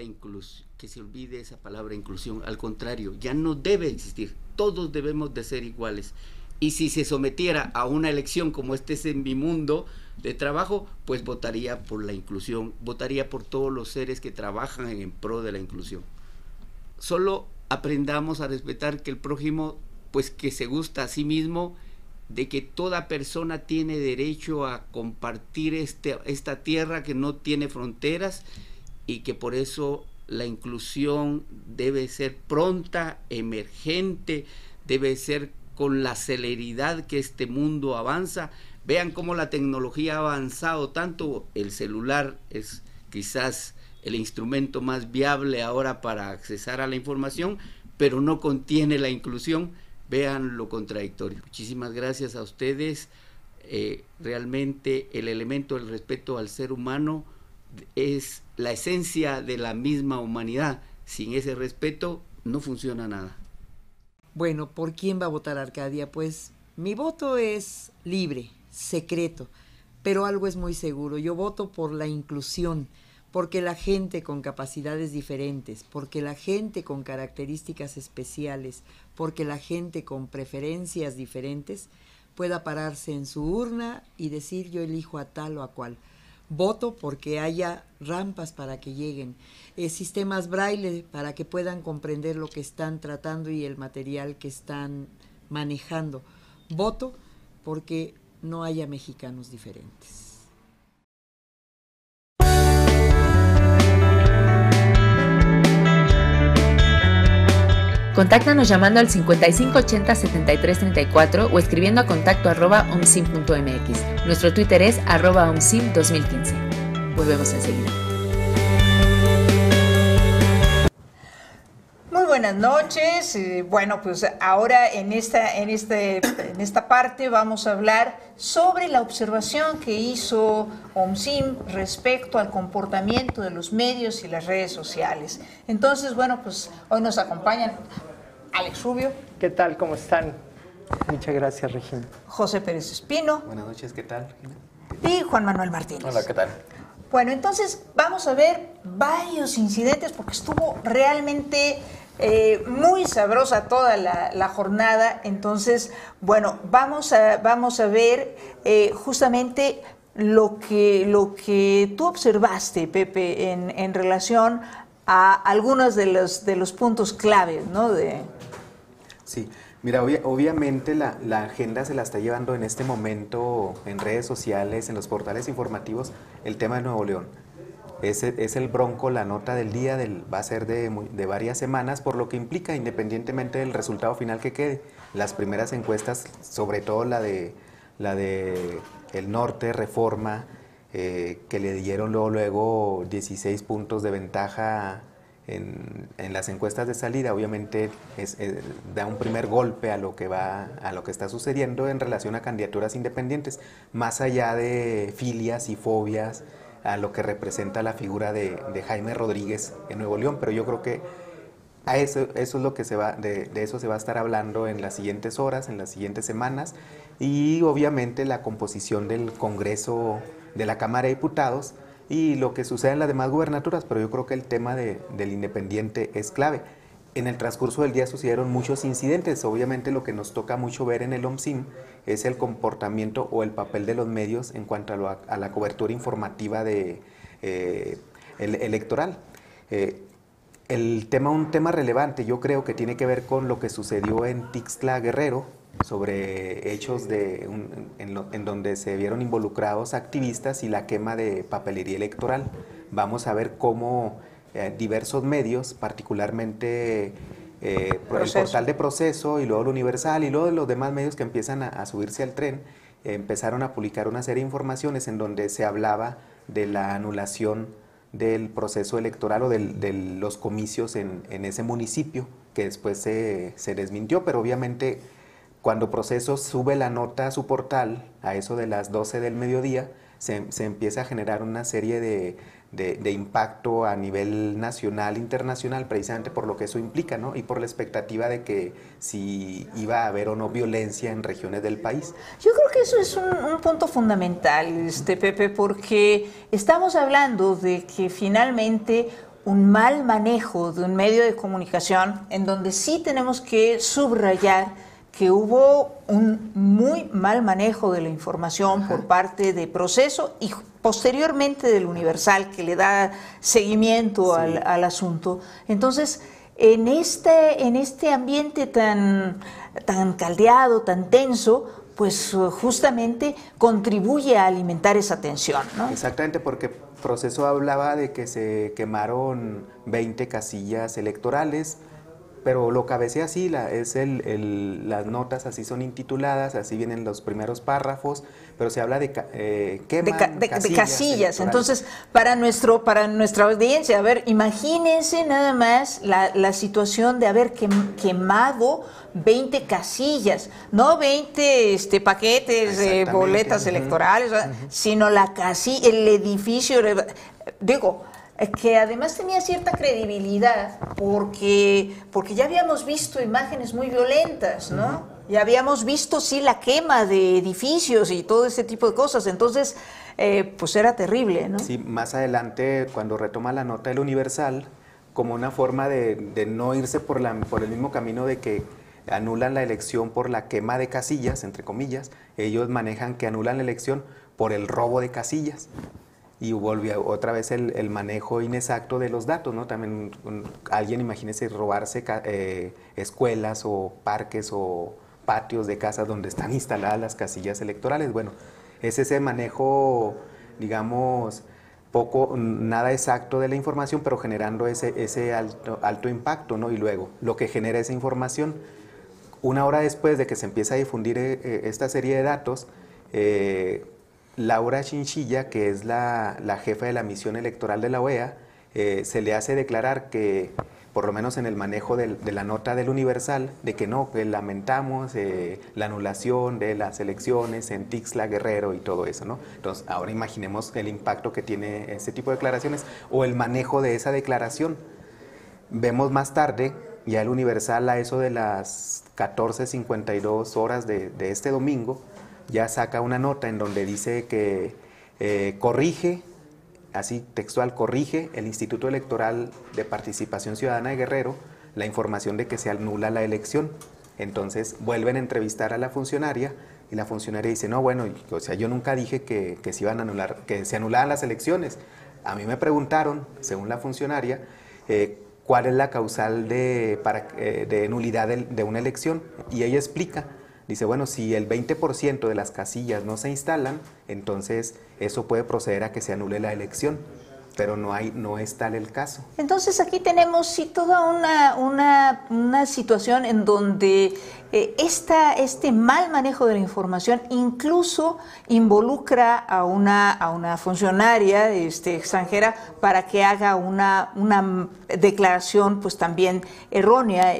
que se olvide esa palabra inclusión. Al contrario, ya no debe existir. Todos debemos de ser iguales. Y si se sometiera a una elección como este es en mi mundo de trabajo, pues votaría por la inclusión, votaría por todos los seres que trabajan en pro de la inclusión. Solo aprendamos a respetar que el prójimo, pues que se gusta a sí mismo, de que toda persona tiene derecho a compartir esta tierra que no tiene fronteras, y que por eso la inclusión debe ser pronta, emergente, debe ser con la celeridad que este mundo avanza. Vean cómo la tecnología ha avanzado tanto. El celular es quizás el instrumento más viable ahora para accesar a la información, pero no contiene la inclusión. Vean lo contradictorio. Muchísimas gracias a ustedes. Realmente el elemento del respeto al ser humano es la esencia de la misma humanidad. Sin ese respeto no funciona nada. Bueno, ¿por quién va a votar Arcadia? Pues mi voto es libre, secreto, pero algo es muy seguro. Yo voto por la inclusión, porque la gente con capacidades diferentes, porque la gente con características especiales, porque la gente con preferencias diferentes pueda pararse en su urna y decir yo elijo a tal o a cual. Voto porque haya rampas para que lleguen, sistemas braille para que puedan comprender lo que están tratando y el material que están manejando. Voto porque no haya mexicanos diferentes. Contáctanos llamando al 5580-7334 o escribiendo a contacto@omsim.mx. Nuestro Twitter es @omsim2015. Volvemos enseguida. Muy buenas noches. Bueno, pues ahora en esta parte vamos a hablar sobre la observación que hizo OMSIM respecto al comportamiento de los medios y las redes sociales. Entonces, bueno, pues hoy nos acompañan Alex Rubio. ¿Qué tal? ¿Cómo están? Muchas gracias, Regina. José Pérez Espino. Buenas noches, ¿qué tal, Regina? Y Juan Manuel Martínez. Hola, ¿qué tal? Bueno, entonces vamos a ver varios incidentes porque estuvo realmente muy sabrosa toda la jornada. Entonces, bueno, vamos a ver justamente lo que tú observaste, Pepe, en relación a algunos de los puntos claves, ¿no? Sí, Mira, obviamente la agenda se la está llevando en este momento en redes sociales, en los portales informativos, el tema de Nuevo León. Es el bronco, la nota del día, va a ser de varias semanas, por lo que implica, independientemente del resultado final que quede. Las primeras encuestas, sobre todo la de El Norte, Reforma, que le dieron luego 16 puntos de ventaja en las encuestas de salida, obviamente da un primer golpe a lo que está sucediendo en relación a candidaturas independientes, más allá de filias y fobias a lo que representa la figura de Jaime Rodríguez en Nuevo León. Pero yo creo que eso es lo que de eso se va a estar hablando en las siguientes horas, en las siguientes semanas, y obviamente la composición del Congreso, de la Cámara de Diputados, y lo que sucede en las demás gubernaturas. Pero yo creo que el tema del independiente es clave. En el transcurso del día sucedieron muchos incidentes. Obviamente lo que nos toca mucho ver en el OMSIM es el comportamiento o el papel de los medios en cuanto a la cobertura informativa electoral. Un tema relevante, yo creo que tiene que ver con lo que sucedió en Tixla, Guerrero, sobre hechos en donde se vieron involucrados activistas y la quema de papelería electoral. Vamos a ver cómo diversos medios, particularmente el portal de Proceso y luego el Universal y luego los demás medios que empiezan a subirse al tren, empezaron a publicar una serie de informaciones en donde se hablaba de la anulación del proceso electoral o de los comicios en ese municipio, que después se desmintió, pero obviamente cuando Proceso sube la nota a su portal, a eso de las 12 del mediodía, se empieza a generar una serie de impacto a nivel nacional, internacional, precisamente por lo que eso implica, ¿no? Y por la expectativa de que si iba a haber o no violencia en regiones del país. Yo creo que eso es un punto fundamental, Pepe, porque estamos hablando de que finalmente un mal manejo de un medio de comunicación, en donde sí tenemos que subrayar que hubo un muy mal manejo de la información por parte de Proceso y posteriormente del Universal, que le da seguimiento al asunto. Entonces, en este ambiente tan caldeado, tan tenso, pues justamente contribuye a alimentar esa tensión, ¿no? Exactamente, porque Proceso hablaba de que se quemaron 20 casillas electorales, pero lo cabecea así, las notas así son intituladas, así vienen los primeros párrafos, pero se habla de casillas. Entonces, para nuestra audiencia, a ver, imagínense nada más la situación de haber quemado 20 casillas, no 20 paquetes de boletas electorales, sino la casilla, el edificio, que además tenía cierta credibilidad porque ya habíamos visto imágenes muy violentas, ¿no? Ya habíamos visto, sí, la quema de edificios y todo ese tipo de cosas. Entonces, pues era terrible, ¿no? Sí, más adelante, cuando retoma la nota del Universal, como una forma de no irse por el mismo camino de que anulan la elección por la quema de casillas, entre comillas, ellos manejan que anulan la elección por el robo de casillas. Y volvió otra vez el manejo inexacto de los datos, ¿no? También alguien, imagínese, robarse escuelas o parques o patios de casas donde están instaladas las casillas electorales. Bueno, es ese manejo, digamos, nada exacto de la información, pero generando ese alto impacto, ¿no? Y luego, lo que genera esa información, una hora después de que se empieza a difundir esta serie de datos, Laura Chinchilla, que es la jefa de la misión electoral de la OEA, se le hace declarar que, por lo menos en el manejo de la nota del Universal, de que no, que lamentamos la anulación de las elecciones en Tixla, Guerrero y todo eso, ¿no? Entonces, ahora imaginemos el impacto que tiene este tipo de declaraciones o el manejo de esa declaración. Vemos más tarde, ya el Universal, a eso de las 14:52 horas de este domingo, ya saca una nota en donde dice que corrige, así textual, corrige el Instituto Electoral de Participación Ciudadana de Guerrero la información de que se anula la elección. Entonces vuelven a entrevistar a la funcionaria y la funcionaria dice, no, bueno, o sea, yo nunca dije que se iban a anular, que se anularan las elecciones. A mí me preguntaron, según la funcionaria, cuál es la causal de nulidad de una elección. Y ella explica, dice, bueno, si el 20% de las casillas no se instalan, entonces eso puede proceder a que se anule la elección, pero no es tal el caso. Entonces aquí tenemos sí toda una situación en donde este mal manejo de la información incluso involucra a una funcionaria extranjera para que haga una declaración pues también errónea,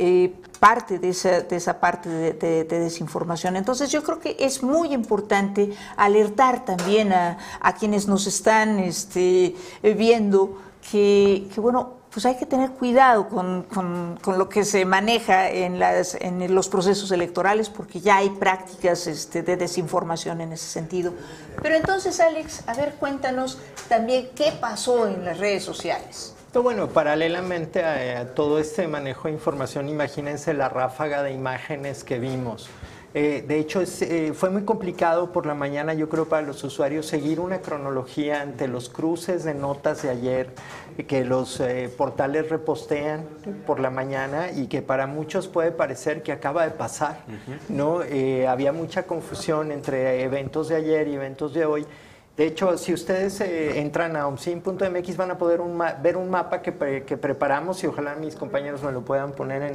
parte de esa parte de desinformación. Entonces yo creo que es muy importante alertar también a quienes nos están viendo que bueno, pues hay que tener cuidado con lo que se maneja en los procesos electorales, porque ya hay prácticas de desinformación en ese sentido. Pero entonces, Alex, a ver, cuéntanos también qué pasó en las redes sociales. Bueno, paralelamente a todo este manejo de información, imagínense la ráfaga de imágenes que vimos. De hecho, fue muy complicado por la mañana, yo creo, para los usuarios seguir una cronología ante los cruces de notas de ayer que los portales repostean por la mañana y que para muchos puede parecer que acaba de pasar, ¿no? Había mucha confusión entre eventos de ayer y eventos de hoy. De hecho, si ustedes entran a omsim.mx van a poder ver un mapa que preparamos y ojalá mis compañeros me lo puedan poner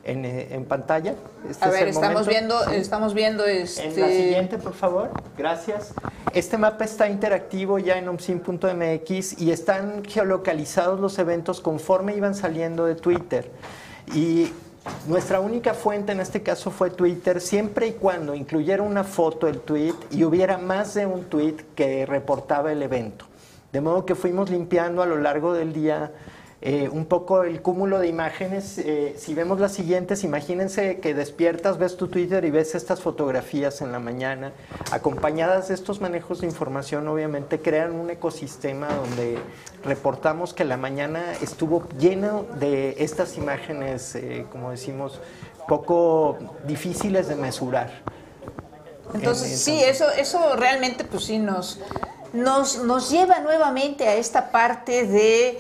en pantalla. A ver, estamos viendo En la siguiente, por favor. Gracias. Este mapa está interactivo ya en omsim.mx y están geolocalizados los eventos conforme iban saliendo de Twitter. Y nuestra única fuente en este caso fue Twitter, siempre y cuando incluyera una foto del tweet y hubiera más de un tweet que reportaba el evento. De modo que fuimos limpiando a lo largo del día un poco el cúmulo de imágenes. Si vemos las siguientes, imagínense que despiertas, ves tu Twitter y ves estas fotografías en la mañana, acompañadas de estos manejos de información, obviamente crean un ecosistema donde reportamos que la mañana estuvo lleno de estas imágenes, como decimos, poco difíciles de mesurar. Entonces, sí, eso realmente pues sí nos lleva nuevamente a esta parte de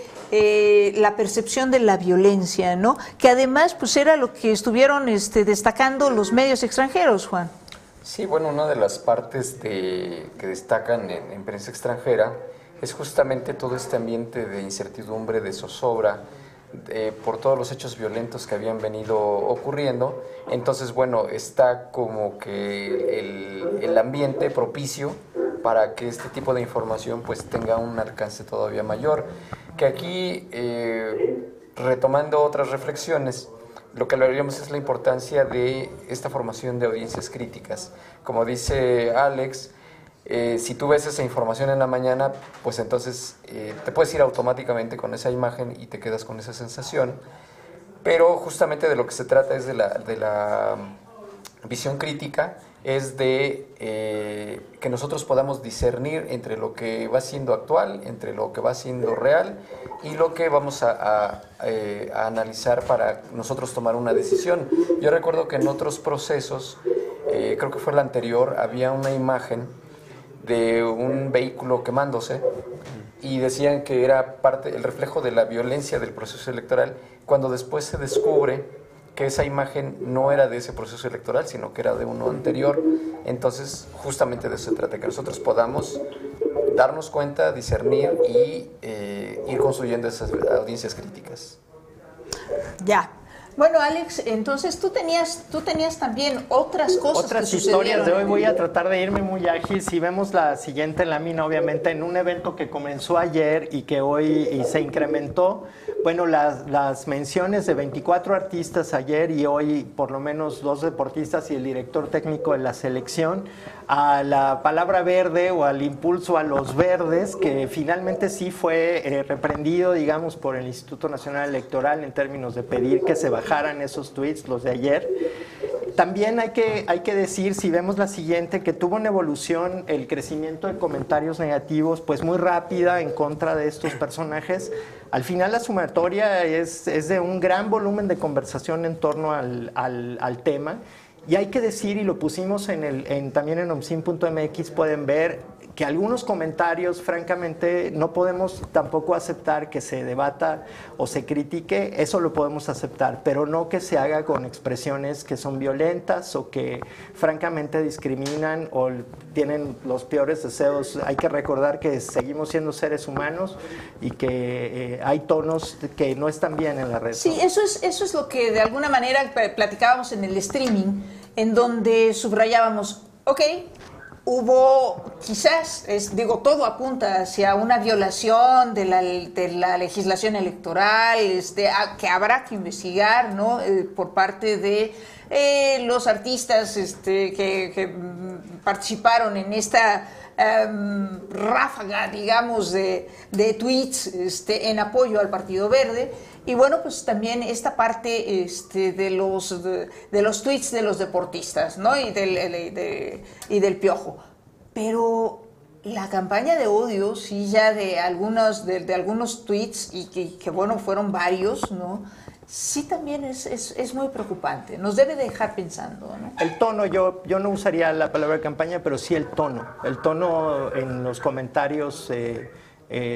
la percepción de la violencia, ¿no? Que además pues era lo que estuvieron destacando los medios extranjeros, Juan. Sí, bueno, una de las partes que destacan en prensa extranjera es justamente todo este ambiente de incertidumbre, de zozobra, por todos los hechos violentos que habían venido ocurriendo. Entonces, bueno, está como que el ambiente propicio para que este tipo de información pues tenga un alcance todavía mayor. Que aquí, retomando otras reflexiones, lo que hablaríamos es la importancia de esta formación de audiencias críticas. Como dice Alex, si tú ves esa información en la mañana, pues entonces te puedes ir automáticamente con esa imagen y te quedas con esa sensación. Pero justamente de lo que se trata es de la visión crítica, es de que nosotros podamos discernir entre lo que va siendo actual, entre lo que va siendo real y lo que vamos a analizar para nosotros tomar una decisión. Yo recuerdo que en otros procesos, creo que fue el anterior, había una imagen de un vehículo quemándose y decían que era el reflejo de la violencia del proceso electoral, cuando después se descubre que esa imagen no era de ese proceso electoral, sino que era de uno anterior. Entonces, justamente de eso se trata, que nosotros podamos darnos cuenta, discernir y ir construyendo esas audiencias críticas. Ya. Bueno, Alex, entonces tú tenías también otras cosas. Otras historias de hoy. Voy a tratar de irme muy ágil. Si vemos la siguiente lámina, obviamente en un evento que comenzó ayer y que hoy se incrementó, bueno, las menciones de 24 artistas ayer y hoy por lo menos 2 deportistas y el director técnico de la selección, a la palabra verde o al impulso a los verdes, que finalmente sí fue reprendido, digamos, por el Instituto Nacional Electoral en términos de pedir que se bajaran esos tweets, los de ayer. También hay que decir, si vemos la siguiente, que tuvo una evolución el crecimiento de comentarios negativos, pues muy rápida en contra de estos personajes. Al final la sumatoria es de un gran volumen de conversación en torno al tema. Y hay que decir, y lo pusimos también en omsim.mx, pueden ver que algunos comentarios, francamente, no podemos tampoco aceptar que se debata o se critique, eso lo podemos aceptar, pero no que se haga con expresiones que son violentas o que francamente discriminan o tienen los peores deseos. Hay que recordar que seguimos siendo seres humanos y que hay tonos que no están bien en la red. Sí, eso es lo que de alguna manera platicábamos en el streaming, en donde subrayábamos, ok, hubo quizás, todo apunta hacia una violación de la legislación electoral, que habrá que investigar, ¿no? Por parte de los artistas que participaron en esta ráfaga, digamos, de tweets en apoyo al Partido Verde. Y bueno, pues también esta parte de los tweets de los deportistas, ¿no? y del Piojo. Pero la campaña de odio, sí, ya de algunos tweets, y que bueno, fueron varios, ¿no? Sí, también es muy preocupante. Nos debe dejar pensando, ¿no? El tono, yo no usaría la palabra campaña, pero sí el tono. El tono en los comentarios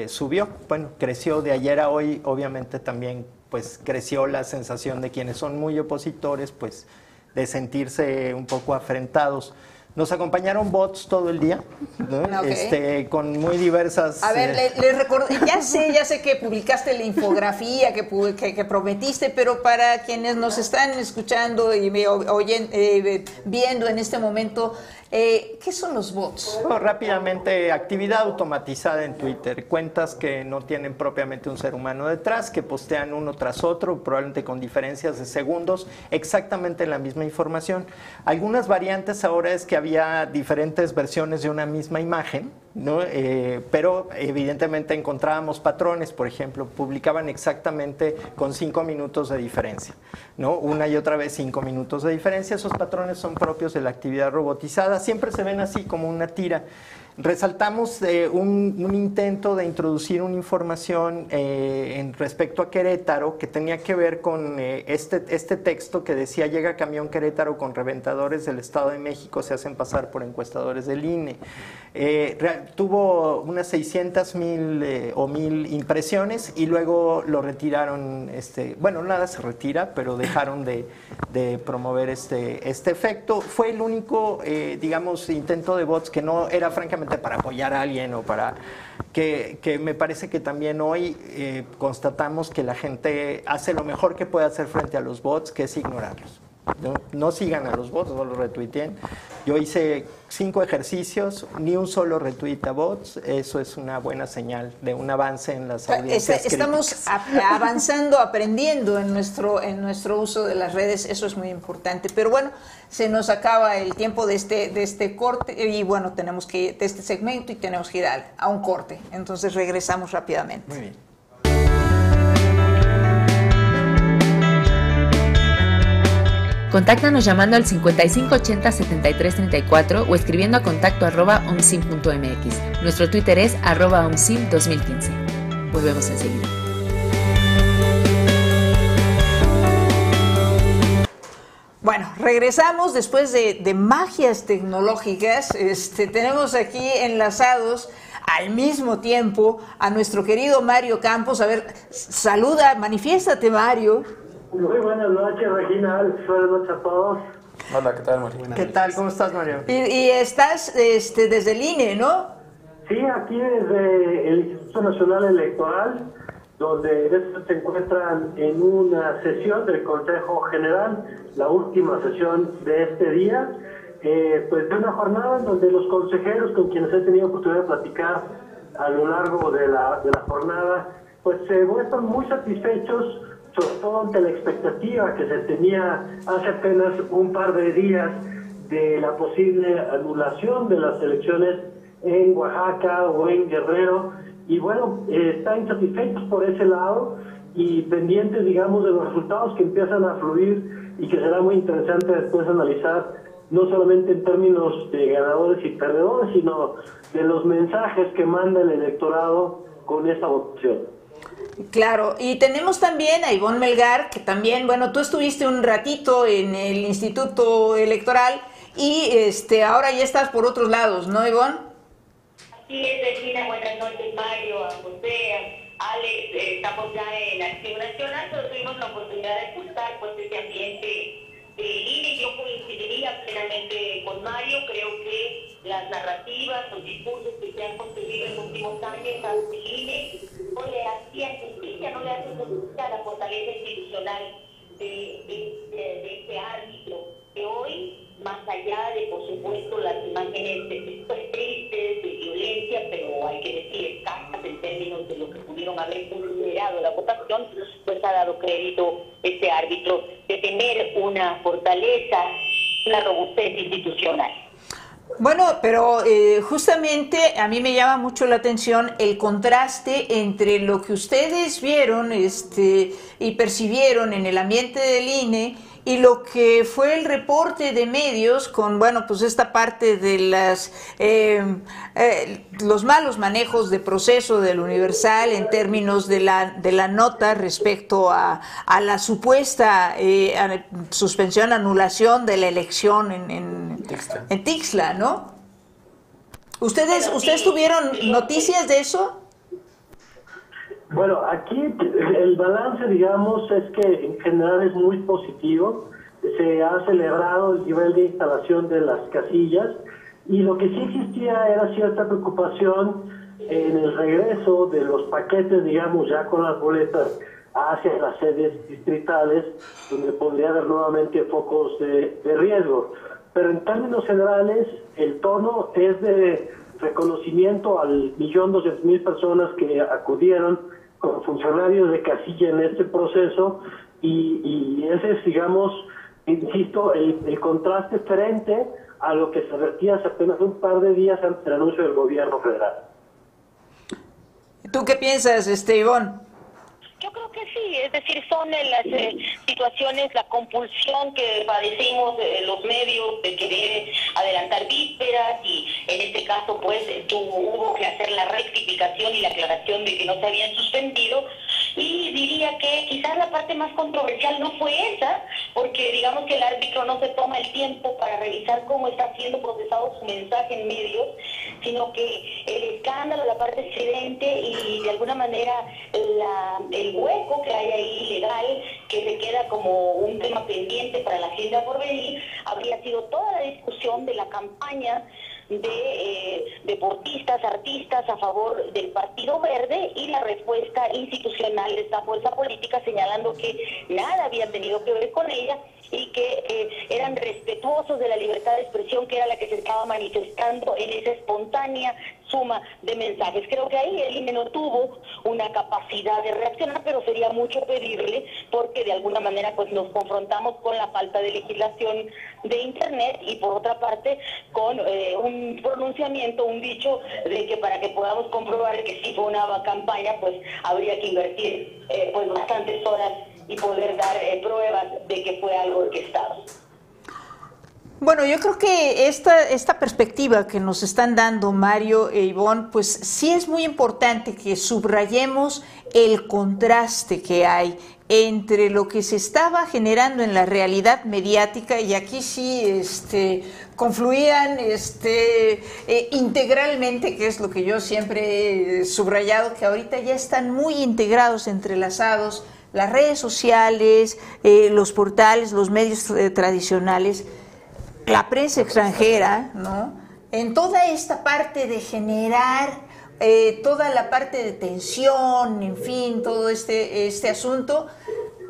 subió, bueno, creció de ayer a hoy, obviamente también pues creció la sensación de quienes son muy opositores, pues de sentirse un poco afrentados. Nos acompañaron bots todo el día, ¿no? Okay. Con muy diversas... A ver, les recuerdo, ya sé que publicaste la infografía que prometiste, pero para quienes nos están escuchando y viendo en este momento, ¿qué son los bots? Bueno, rápidamente, actividad automatizada en Twitter, cuentas que no tienen propiamente un ser humano detrás, que postean uno tras otro, probablemente con diferencias de segundos, exactamente la misma información. Algunas variantes ahora es que había diferentes versiones de una misma imagen, ¿no? Pero evidentemente encontrábamos patrones. Por ejemplo, publicaban exactamente con 5 minutos de diferencia, ¿no? Una y otra vez 5 minutos de diferencia. Esos patrones son propios de la actividad robotizada, siempre se ven así como una tira. Resaltamos un intento de introducir una información en respecto a Querétaro que tenía que ver con este texto que decía: llega camión Querétaro con reventadores del Estado de México, se hacen pasar por encuestadores del INE. Tuvo unas 600,000 o 1,000 impresiones y luego lo retiraron, bueno, nada se retira, pero dejaron de promover este efecto. Fue el único, digamos, intento de bots que no era francamente para apoyar a alguien o para que me parece que también hoy constatamos que la gente hace lo mejor que puede hacer frente a los bots, que es ignorarlos. No sigan a los bots, no los retuiteen. Yo hice 5 ejercicios, ni un solo retweet a bots. Eso es una buena señal de un avance en las audiencias. Estamos avanzando, aprendiendo en nuestro uso de las redes. Eso es muy importante. Pero bueno, se nos acaba el tiempo de este corte y bueno, tenemos que ir de este segmento y tenemos que ir a un corte. Entonces regresamos rápidamente. Muy bien. Contáctanos llamando al 5580 7334 o escribiendo a contacto@omsim.mx. Nuestro Twitter es @omsim2015. Volvemos enseguida. Bueno, regresamos después de magias tecnológicas. Tenemos aquí enlazados al mismo tiempo a nuestro querido Mario Campos. A ver, saluda, manifiéstate, Mario. Muy buenas noches, Regina. Buenas noches a todos. Hola, ¿qué tal, Mario? ¿Qué tal? ¿Cómo estás, Mario? Y estás desde el INE, ¿no? Sí, aquí desde el Instituto Nacional Electoral, donde se encuentran en una sesión del Consejo General, la última sesión de este día, pues de una jornada en donde los consejeros con quienes he tenido oportunidad de platicar a lo largo de la jornada, pues se muestran muy satisfechos, sobre todo ante la expectativa que se tenía hace apenas un par de días de la posible anulación de las elecciones en Oaxaca o en Guerrero. Y bueno, están satisfechos por ese lado y pendientes, digamos, de los resultados que empiezan a fluir y que será muy interesante después analizar, no solamente en términos de ganadores y perdedores, sino de los mensajes que manda el electorado con esta votación. Claro, y tenemos también a Ivonne Melgar, que también, bueno, tú estuviste un ratito en el Instituto Electoral y ahora ya estás por otros lados, ¿no, Ivonne? Sí, es Regina, buenas noches, Mario, a José, a Alex, estamos ya en Acción Nacional, pero tuvimos la oportunidad de escuchar pues ese ambiente de INE. Yo coincidiría plenamente con Mario, creo que las narrativas, los discursos que se han construido en los últimos años ante el INE no le hacían justicia, no le hacen justicia a la fortaleza institucional de este árbitro, que hoy, más allá de, por supuesto, las imágenes pues, tristes, de violencia, pero hay que decir escasas en términos de lo que pudieron haber considerado la votación, pues ha dado crédito este árbitro de tener una fortaleza, una robustez institucional. Bueno, pero justamente a mí me llama mucho la atención el contraste entre lo que ustedes vieron y percibieron en el ambiente del INE y lo que fue el reporte de medios con, bueno, pues esta parte de los malos manejos de proceso del Universal en términos de la nota respecto a la supuesta suspensión, anulación de la elección en Tixla, ¿no? ¿Ustedes tuvieron noticias de eso? Bueno, aquí el balance, digamos, es que en general es muy positivo. Se ha celebrado el nivel de instalación de las casillas y lo que sí existía era cierta preocupación en el regreso de los paquetes, digamos, ya con las boletas hacia las sedes distritales, donde podría haber nuevamente focos de riesgo. Pero en términos generales, el tono es de reconocimiento al 1.200.000 personas que acudieron como funcionarios de casilla en este proceso y ese es, digamos, insisto, el contraste frente a lo que se advertía hace apenas un par de días ante el anuncio del gobierno federal. ¿Tú qué piensas, Ivonne? Yo creo que sí, es decir, son las situaciones, la compulsión que padecimos los medios de querer adelantar vísperas y en este caso pues hubo que hacer la rectificación y la aclaración de que no se habían suspendido y diría que quizás la parte más controversial no fue esa, porque digamos que el árbitro no se toma el tiempo para revisar cómo está siendo procesado su mensaje en medios, sino que el escándalo, la parte excedente y de alguna manera el hueco que hay ahí legal, que se queda como un tema pendiente para la agenda por venir, habría sido toda la discusión de la campaña de deportistas, artistas a favor del Partido Verde y la respuesta institucional de esta fuerza política señalando que nada había tenido que ver con ella y que eran respetuosos de la libertad de expresión, que era la que se estaba manifestando en esa espontánea suma de mensajes. Creo que ahí el INE no tuvo una capacidad de reaccionar, pero sería mucho pedirle, porque de alguna manera pues nos confrontamos con la falta de legislación de Internet y por otra parte con un pronunciamiento, un dicho de que para que podamos comprobar que sí fue una campaña, pues habría que invertir pues bastantes horas y poder dar pruebas de que fue algo orquestado. Bueno, yo creo que esta perspectiva que nos están dando Mario e Ivonne, pues sí es muy importante que subrayemos el contraste que hay entre lo que se estaba generando en la realidad mediática, y aquí sí confluían integralmente, que es lo que yo siempre he subrayado, que ahorita ya están muy integrados, entrelazados, las redes sociales, los portales, los medios tradicionales, la prensa extranjera, ¿no? En toda esta parte de generar toda la parte de tensión, en fin, todo este asunto,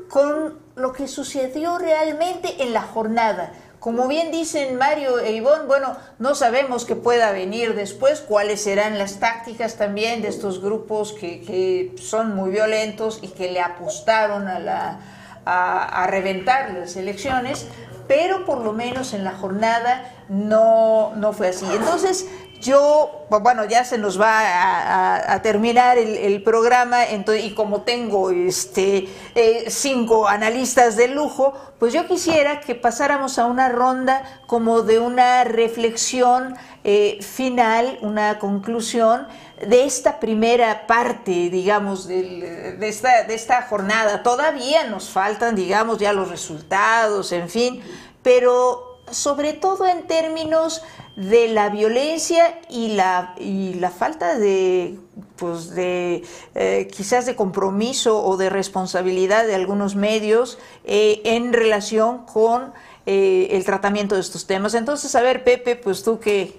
con lo que sucedió realmente en la jornada. Como bien dicen Mario e Ivonne, bueno, no sabemos qué pueda venir después, cuáles serán las tácticas también de estos grupos que son muy violentos y que le apostaron a reventar las elecciones, pero por lo menos en la jornada no fue así. Entonces, bueno, ya se nos va a terminar el programa, entonces, y como tengo 5 analistas de lujo, pues yo quisiera que pasáramos a una ronda como de una reflexión final, una conclusión de esta primera parte, digamos, de esta jornada. Todavía nos faltan, digamos, ya los resultados, en fin, pero sobre todo en términos de la violencia y la falta de, pues quizás de compromiso o de responsabilidad de algunos medios en relación con el tratamiento de estos temas. Entonces, a ver, Pepe, pues tú que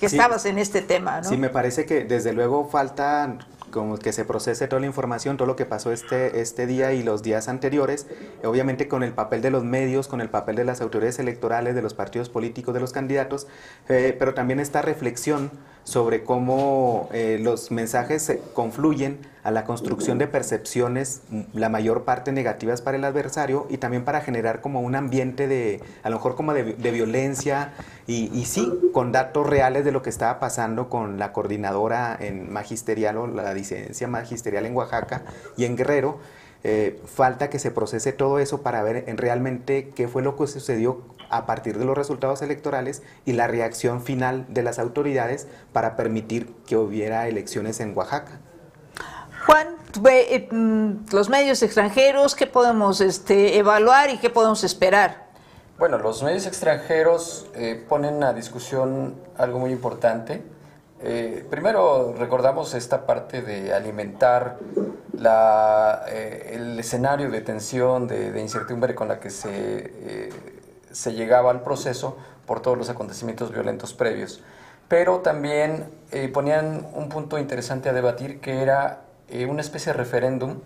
estabas en este tema, ¿no? Sí, me parece que desde luego falta como que se procese toda la información, todo lo que pasó este día y los días anteriores, obviamente con el papel de los medios, con el papel de las autoridades electorales, de los partidos políticos, de los candidatos, pero también esta reflexión sobre cómo los mensajes confluyen a la construcción de percepciones, la mayor parte negativas para el adversario, y también para generar como un ambiente de, a lo mejor como de violencia, y sí, con datos reales de lo que estaba pasando con la coordinadora en magisterial o la disidencia magisterial en Oaxaca y en Guerrero. Falta que se procese todo eso para ver realmente qué fue lo que sucedió a partir de los resultados electorales y la reacción final de las autoridades para permitir que hubiera elecciones en Oaxaca. Juan, los medios extranjeros, ¿qué podemos evaluar y qué podemos esperar? Bueno, los medios extranjeros ponen a discusión algo muy importante. Primero recordamos esta parte de alimentar el escenario de tensión, de incertidumbre con la que se llegaba al proceso por todos los acontecimientos violentos previos. Pero también ponían un punto interesante a debatir, que era una especie de referéndum,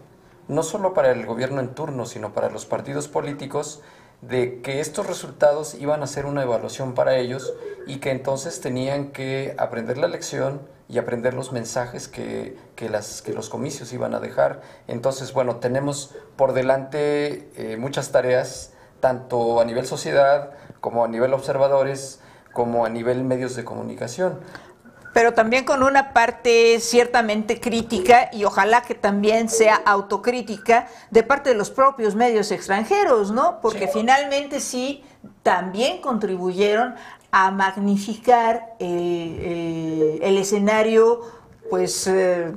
no solo para el gobierno en turno, sino para los partidos políticos, de que estos resultados iban a ser una evaluación para ellos y que entonces tenían que aprender la lección y aprender los mensajes que los comicios iban a dejar. Entonces, bueno, tenemos por delante muchas tareas, tanto a nivel sociedad, como a nivel observadores, como a nivel medios de comunicación. Pero también con una parte ciertamente crítica, y ojalá que también sea autocrítica de parte de los propios medios extranjeros, ¿no? Porque finalmente sí, también contribuyeron a magnificar el escenario, pues,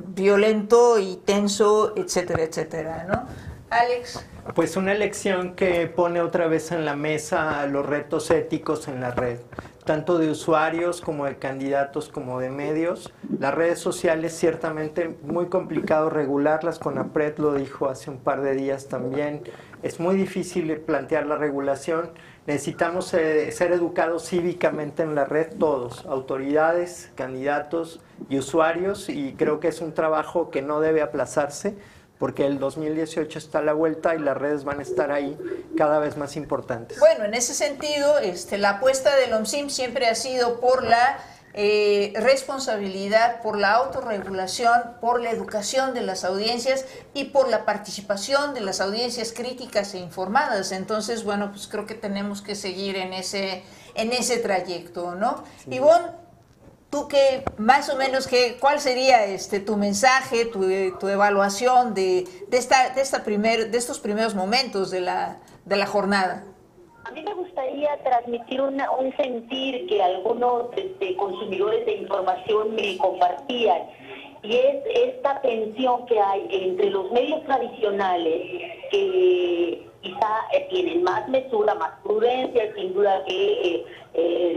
violento y tenso, etcétera, etcétera, ¿no? Alex. Pues una elección que pone otra vez en la mesa los retos éticos en la red, tanto de usuarios como de candidatos como de medios. Las redes sociales ciertamente muy complicado regularlas, CONAPRED lo dijo hace un par de días también. Es muy difícil plantear la regulación. Necesitamos ser educados cívicamente en la red todos, autoridades, candidatos y usuarios, y creo que es un trabajo que no debe aplazarse, porque el 2018 está a la vuelta y las redes van a estar ahí cada vez más importantes. Bueno, en ese sentido, la apuesta del OMSIM siempre ha sido por la responsabilidad, por la autorregulación, por la educación de las audiencias y por la participación de las audiencias críticas e informadas. Entonces, bueno, pues creo que tenemos que seguir en ese trayecto, ¿no? Sí. Ivonne, tú qué, más o menos, ¿cuál sería tu mensaje, tu evaluación de estos primeros momentos de la jornada? A mí me gustaría transmitir un sentir que algunos consumidores de información me compartían, y es esta tensión que hay entre los medios tradicionales, que quizá tienen más mesura, más prudencia, sin duda, que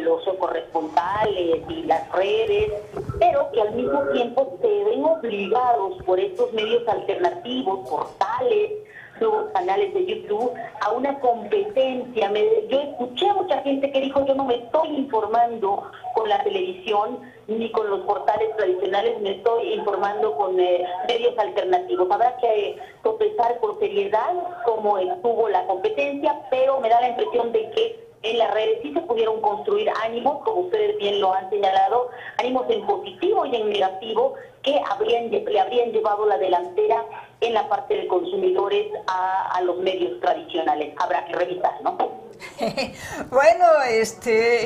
los corresponsales y las redes, pero que al mismo tiempo se ven obligados por estos medios alternativos, portales, nuevos canales de YouTube, a una competencia. Yo escuché a mucha gente que dijo: yo no me estoy informando con la televisión ni con los portales tradicionales, me estoy informando con medios alternativos. Habrá que sopesar con seriedad cómo estuvo la competencia, pero me da la impresión de que en las redes sí se pudieron construir ánimos, como ustedes bien lo han señalado, ánimos en positivo y en negativo, que le habrían llevado la delantera en la parte de consumidores a los medios tradicionales. Habrá que revisar, ¿no? Bueno,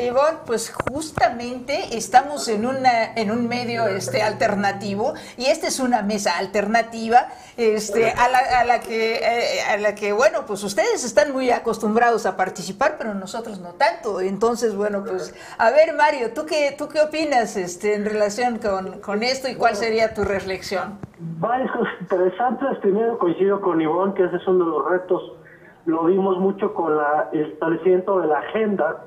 Ivonne, pues justamente estamos en un medio alternativo, y esta es una mesa alternativa a la que bueno, pues ustedes están muy acostumbrados a participar, pero nosotros no tanto. Entonces, bueno, pues a ver, Mario, ¿tú qué opinas en relación con esto, y cuál sería tu reflexión? Varias cosas interesantes. Primero, coincido con Ivonne que ese es uno de los retos. Lo vimos mucho con el establecimiento de la agenda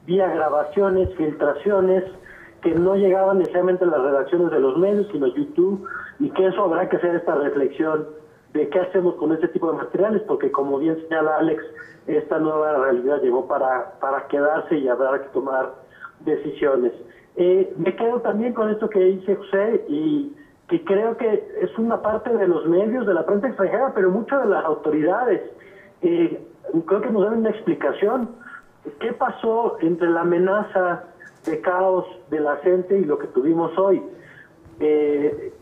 vía grabaciones, filtraciones, que no llegaban necesariamente a las redacciones de los medios, sino a YouTube, y que eso habrá que hacer esta reflexión de qué hacemos con este tipo de materiales, porque como bien señala Alex, esta nueva realidad llegó para quedarse y habrá que tomar decisiones. Me quedo también con esto que dice José, y que creo que es una parte de los medios, de la prensa extranjera, pero muchas de las autoridades. Creo que nos dan una explicación. ¿Qué pasó entre la amenaza de caos de la gente y lo que tuvimos hoy?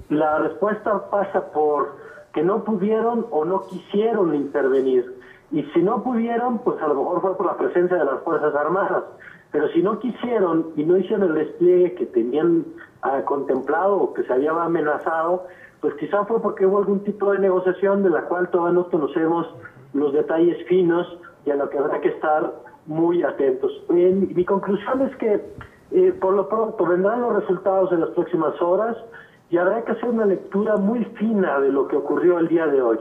La respuesta pasa por que no pudieron o no quisieron intervenir. Y si no pudieron, pues a lo mejor fue por la presencia de las Fuerzas Armadas. Pero si no quisieron y no hicieron el despliegue que tenían contemplado o que se había amenazado, pues quizá fue porque hubo algún tipo de negociación de la cual todavía no conocemos los detalles finos y a lo que habrá que estar muy atentos. Mi conclusión es que por lo pronto vendrán los resultados en las próximas horas y habrá que hacer una lectura muy fina de lo que ocurrió el día de hoy.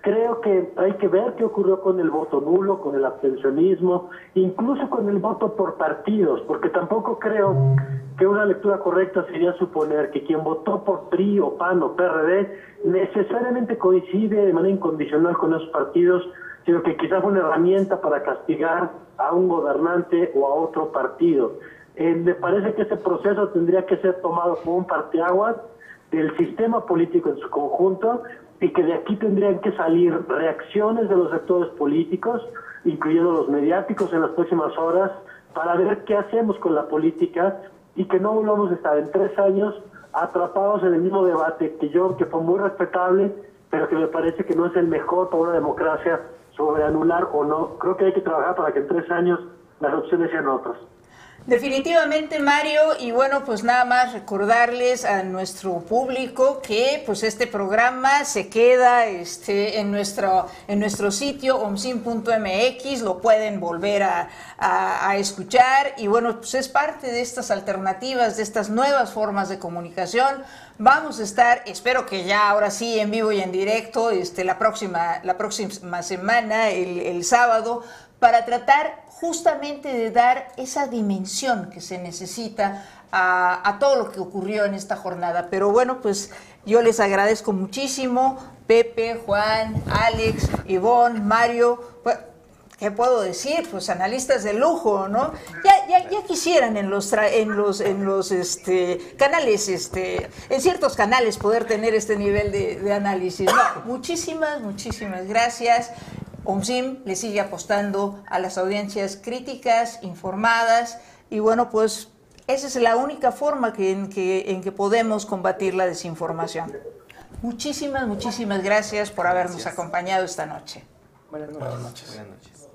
Creo que hay que ver qué ocurrió con el voto nulo, con el abstencionismo, incluso con el voto por partidos, porque tampoco creo que una lectura correcta sería suponer que quien votó por PRI o PAN o PRD necesariamente coincide de manera incondicional con esos partidos, sino que quizás fue una herramienta para castigar a un gobernante o a otro partido. Me parece que ese proceso tendría que ser tomado como un parteaguas del sistema político en su conjunto, y que de aquí tendrían que salir reacciones de los actores políticos, incluyendo los mediáticos en las próximas horas, para ver qué hacemos con la política y que no volvamos a estar en 3 años atrapados en el mismo debate que fue muy respetable, pero que me parece que no es el mejor para una democracia sobre anular o no. Creo que hay que trabajar para que en 3 años las opciones sean otras. Definitivamente, Mario, y bueno, pues nada más recordarles a nuestro público que pues este programa se queda en nuestro sitio omsim.mx, lo pueden volver a escuchar, y bueno, pues es parte de estas alternativas, de estas nuevas formas de comunicación. Vamos a estar, espero que ya ahora sí en vivo y en directo, la próxima semana, el sábado, para tratar justamente de dar esa dimensión que se necesita a todo lo que ocurrió en esta jornada. Pero bueno, pues yo les agradezco muchísimo, Pepe, Juan, Alex, Ivonne, Mario. Pues, ¿qué puedo decir? Pues analistas de lujo, ¿no? Ya quisieran en los canales, en ciertos canales poder tener este nivel de análisis. No, muchísimas gracias. OMSIM le sigue apostando a las audiencias críticas, informadas, y bueno, pues esa es la única forma en que podemos combatir la desinformación. Muchísimas gracias por habernos acompañado esta noche. Buenas noches. Buenas noches.